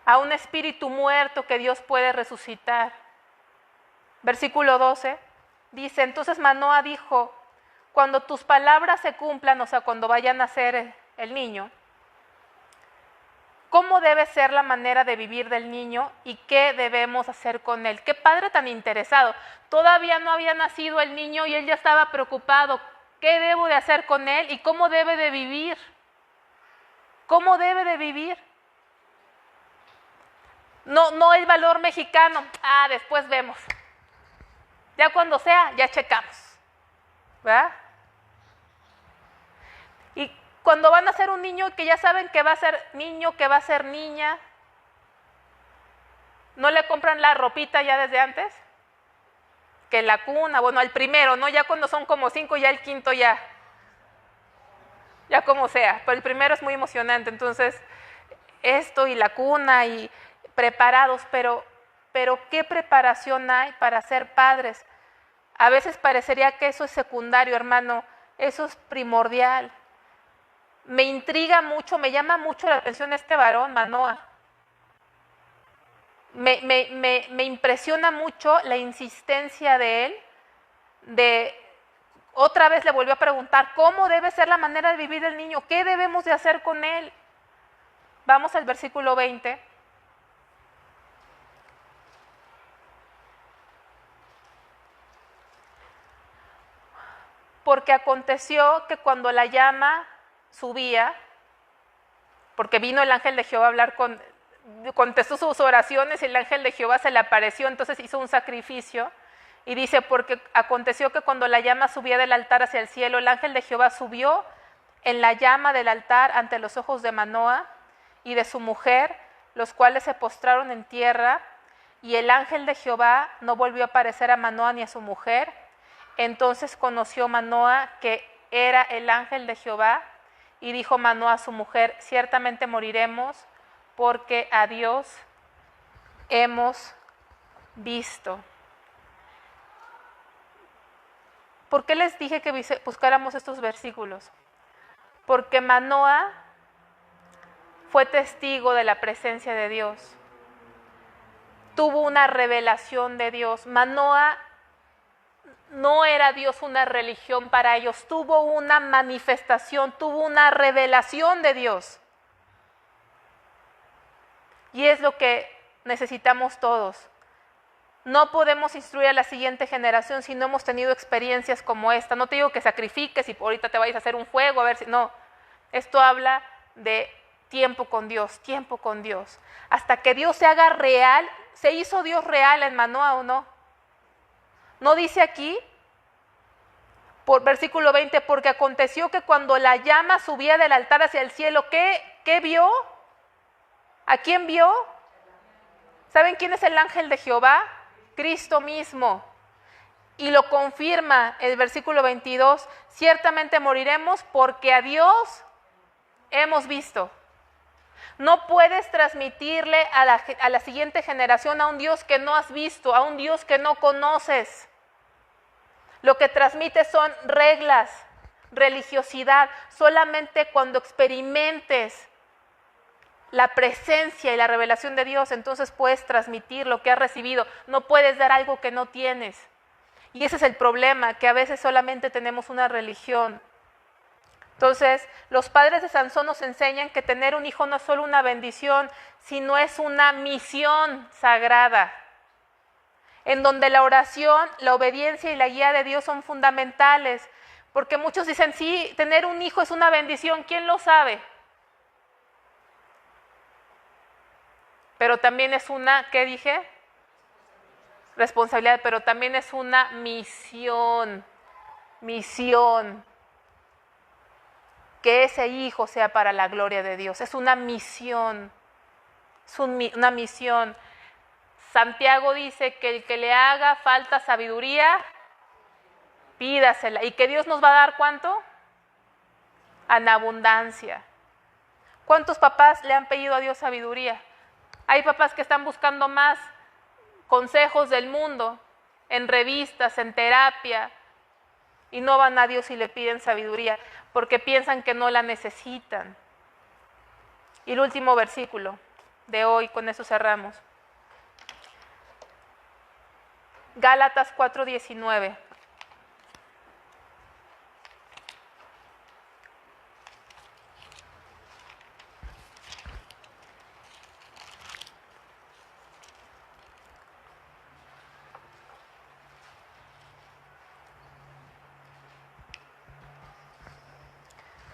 A un espíritu muerto que Dios puede resucitar. Versículo 12 dice, entonces Manoa dijo, cuando tus palabras se cumplan, o sea, cuando vaya a nacer el niño, ¿cómo debe ser la manera de vivir del niño y qué debemos hacer con él? Qué padre tan interesado. Todavía no había nacido el niño y él ya estaba preocupado. ¿Qué debo de hacer con él y cómo debe de vivir? ¿Cómo debe de vivir? No el valor mexicano. Después vemos. Ya cuando sea, ya checamos. ¿Verdad? Y cuando van a ser un niño que ya saben que va a ser niño, que va a ser niña, ¿no le compran la ropita ya desde antes? Que la cuna, bueno, al primero, ¿no? Ya cuando son como 5, ya el quinto ya como sea, pero el primero es muy emocionante, entonces esto y la cuna y preparados, pero ¿qué preparación hay para ser padres? A veces parecería que eso es secundario, hermano, eso es primordial. Me intriga mucho, me llama mucho la atención este varón, Manoa. Me impresiona mucho la insistencia de él otra vez le volvió a preguntar, ¿cómo debe ser la manera de vivir el niño? ¿Qué debemos de hacer con él? Vamos al versículo 20. Porque aconteció que cuando la llama subía, porque vino el ángel de Jehová a hablar contestó sus oraciones y el ángel de Jehová se le apareció, entonces hizo un sacrificio. Y dice, porque aconteció que cuando la llama subía del altar hacia el cielo, el ángel de Jehová subió en la llama del altar ante los ojos de Manoa y de su mujer, los cuales se postraron en tierra, y el ángel de Jehová no volvió a aparecer a Manoa ni a su mujer. Entonces conoció Manoa que era el ángel de Jehová, y dijo Manoa a su mujer, ciertamente moriremos, porque a Dios hemos visto. ¿Por qué les dije que buscáramos estos versículos? Porque Manoa fue testigo de la presencia de Dios. Tuvo una revelación de Dios. Manoa no era Dios una religión para ellos, tuvo una manifestación, tuvo una revelación de Dios. Y es lo que necesitamos todos. No podemos instruir a la siguiente generación si no hemos tenido experiencias como esta. No te digo que sacrifiques y ahorita te vayas a hacer un fuego, a ver si... No, esto habla de tiempo con Dios, tiempo con Dios. Hasta que Dios se haga real. ¿Se hizo Dios real en Manoa o no? ¿No dice aquí, por versículo 20, porque aconteció que cuando la llama subía del altar hacia el cielo, ¿qué vio? ¿A quién vio? ¿Saben quién es el ángel de Jehová? Cristo mismo. Y lo confirma el versículo 22, ciertamente moriremos porque a Dios hemos visto. No puedes transmitirle a la siguiente generación a un Dios que no has visto, a un Dios que no conoces. Lo que transmites son reglas, religiosidad. Solamente cuando experimentes la presencia y la revelación de Dios, entonces puedes transmitir lo que has recibido. No puedes dar algo que no tienes. Y ese es el problema, que a veces solamente tenemos una religión. Entonces, los padres de Sansón nos enseñan que tener un hijo no es solo una bendición, sino es una misión sagrada, en donde la oración, la obediencia y la guía de Dios son fundamentales. Porque muchos dicen, sí, tener un hijo es una bendición, ¿quién lo sabe? Pero también es una, ¿qué dije? Responsabilidad, pero también es una misión. Que ese hijo sea para la gloria de Dios. Es una misión. Es una misión. Santiago dice que el que le haga falta sabiduría, pídasela. ¿Y que Dios nos va a dar cuánto? En abundancia. ¿Cuántos papás le han pedido a Dios sabiduría? Hay papás que están buscando más consejos del mundo, en revistas, en terapia, y no van a Dios y le piden sabiduría, porque piensan que no la necesitan. Y el último versículo de hoy, con eso cerramos. Gálatas 4:19.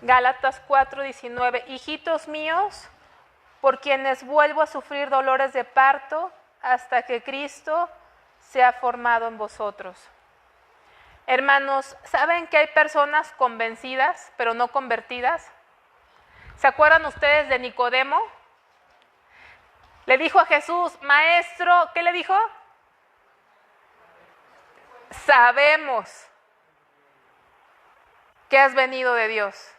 Gálatas 4:19, hijitos míos, por quienes vuelvo a sufrir dolores de parto hasta que Cristo sea formado en vosotros. Hermanos, ¿saben que hay personas convencidas pero no convertidas? ¿Se acuerdan ustedes de Nicodemo? Le dijo a Jesús, maestro, ¿qué le dijo? Sabemos que has venido de Dios.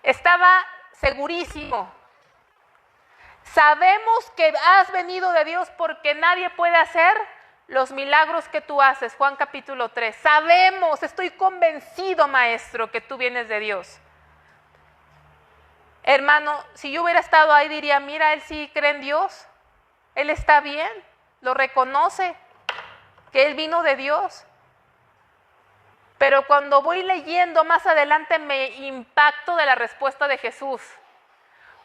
Estaba segurísimo. Sabemos que has venido de Dios porque nadie puede hacer los milagros que tú haces. Juan capítulo 3. Sabemos, estoy convencido, maestro, que tú vienes de Dios. Hermano, si yo hubiera estado ahí diría, mira, él sí cree en Dios. Él está bien, lo reconoce, que él vino de Dios. Pero cuando voy leyendo más adelante me impacto de la respuesta de Jesús.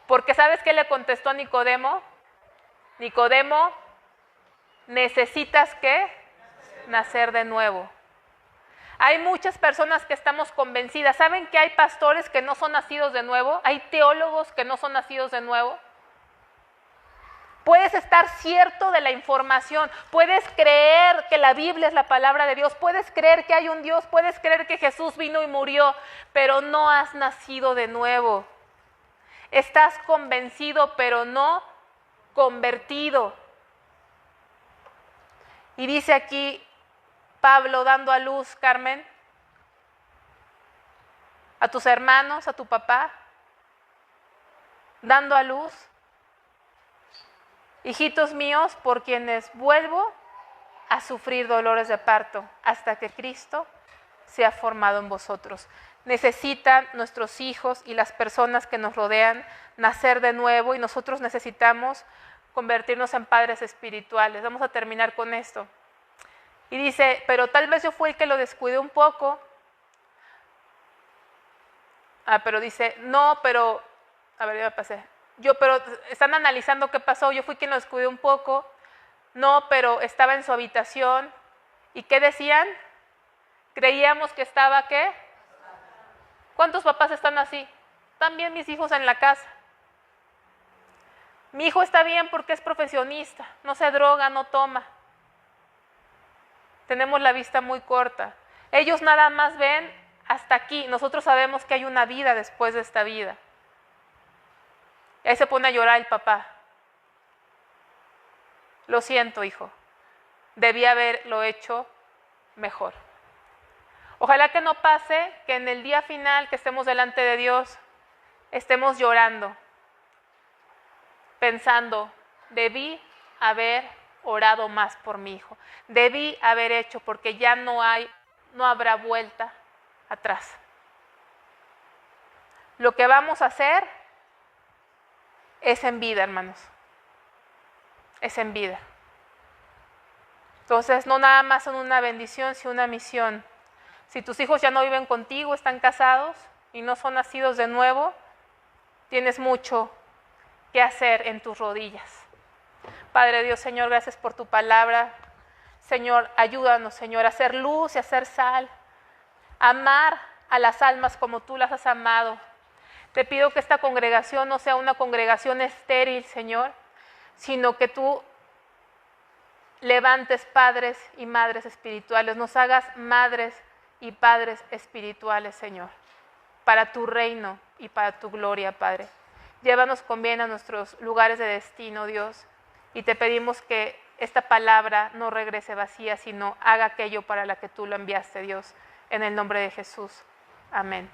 Porque ¿sabes qué le contestó a Nicodemo? Nicodemo, necesitas ¿qué? Nacer de nuevo. Hay muchas personas que estamos convencidas. ¿Saben que hay pastores que no son nacidos de nuevo? Hay teólogos que no son nacidos de nuevo. Puedes estar cierto de la información, puedes creer que la Biblia es la palabra de Dios, puedes creer que hay un Dios, puedes creer que Jesús vino y murió, pero no has nacido de nuevo. Estás convencido, pero no convertido. Y dice aquí Pablo dando a luz, Carmen, a tus hermanos, a tu papá, dando a luz. Hijitos míos, por quienes vuelvo a sufrir dolores de parto hasta que Cristo sea formado en vosotros. Necesitan nuestros hijos y las personas que nos rodean nacer de nuevo y nosotros necesitamos convertirnos en padres espirituales. Vamos a terminar con esto. Y dice, pero tal vez yo fui el que lo descuidé un poco. Pero dice, no, pero, a ver, ya me pasé. Pero están analizando qué pasó, yo fui quien lo descuidé un poco. No, pero estaba en su habitación. ¿Y qué decían? Creíamos que estaba, ¿qué? ¿Cuántos papás están así? También mis hijos en la casa. Mi hijo está bien porque es profesionista, no se droga, no toma. Tenemos la vista muy corta. Ellos nada más ven hasta aquí. Nosotros sabemos que hay una vida después de esta vida. Y ahí se pone a llorar el papá. Lo siento, hijo. Debí haberlo hecho mejor. Ojalá que no pase que en el día final que estemos delante de Dios, estemos llorando, pensando, debí haber orado más por mi hijo. Debí haber hecho porque ya no habrá vuelta atrás. Lo que vamos a hacer es en vida, hermanos. Es en vida. Entonces, no nada más son una bendición, sino una misión. Si tus hijos ya no viven contigo, están casados y no son nacidos de nuevo, tienes mucho que hacer en tus rodillas. Padre Dios, Señor, gracias por tu palabra. Señor, ayúdanos, Señor, a hacer luz y a hacer sal. Amar a las almas como tú las has amado. Te pido que esta congregación no sea una congregación estéril, Señor, sino que tú levantes padres y madres espirituales, nos hagas madres y padres espirituales, Señor, para tu reino y para tu gloria, Padre. Llévanos con bien a nuestros lugares de destino, Dios, y te pedimos que esta palabra no regrese vacía, sino haga aquello para la que tú lo enviaste, Dios, en el nombre de Jesús. Amén.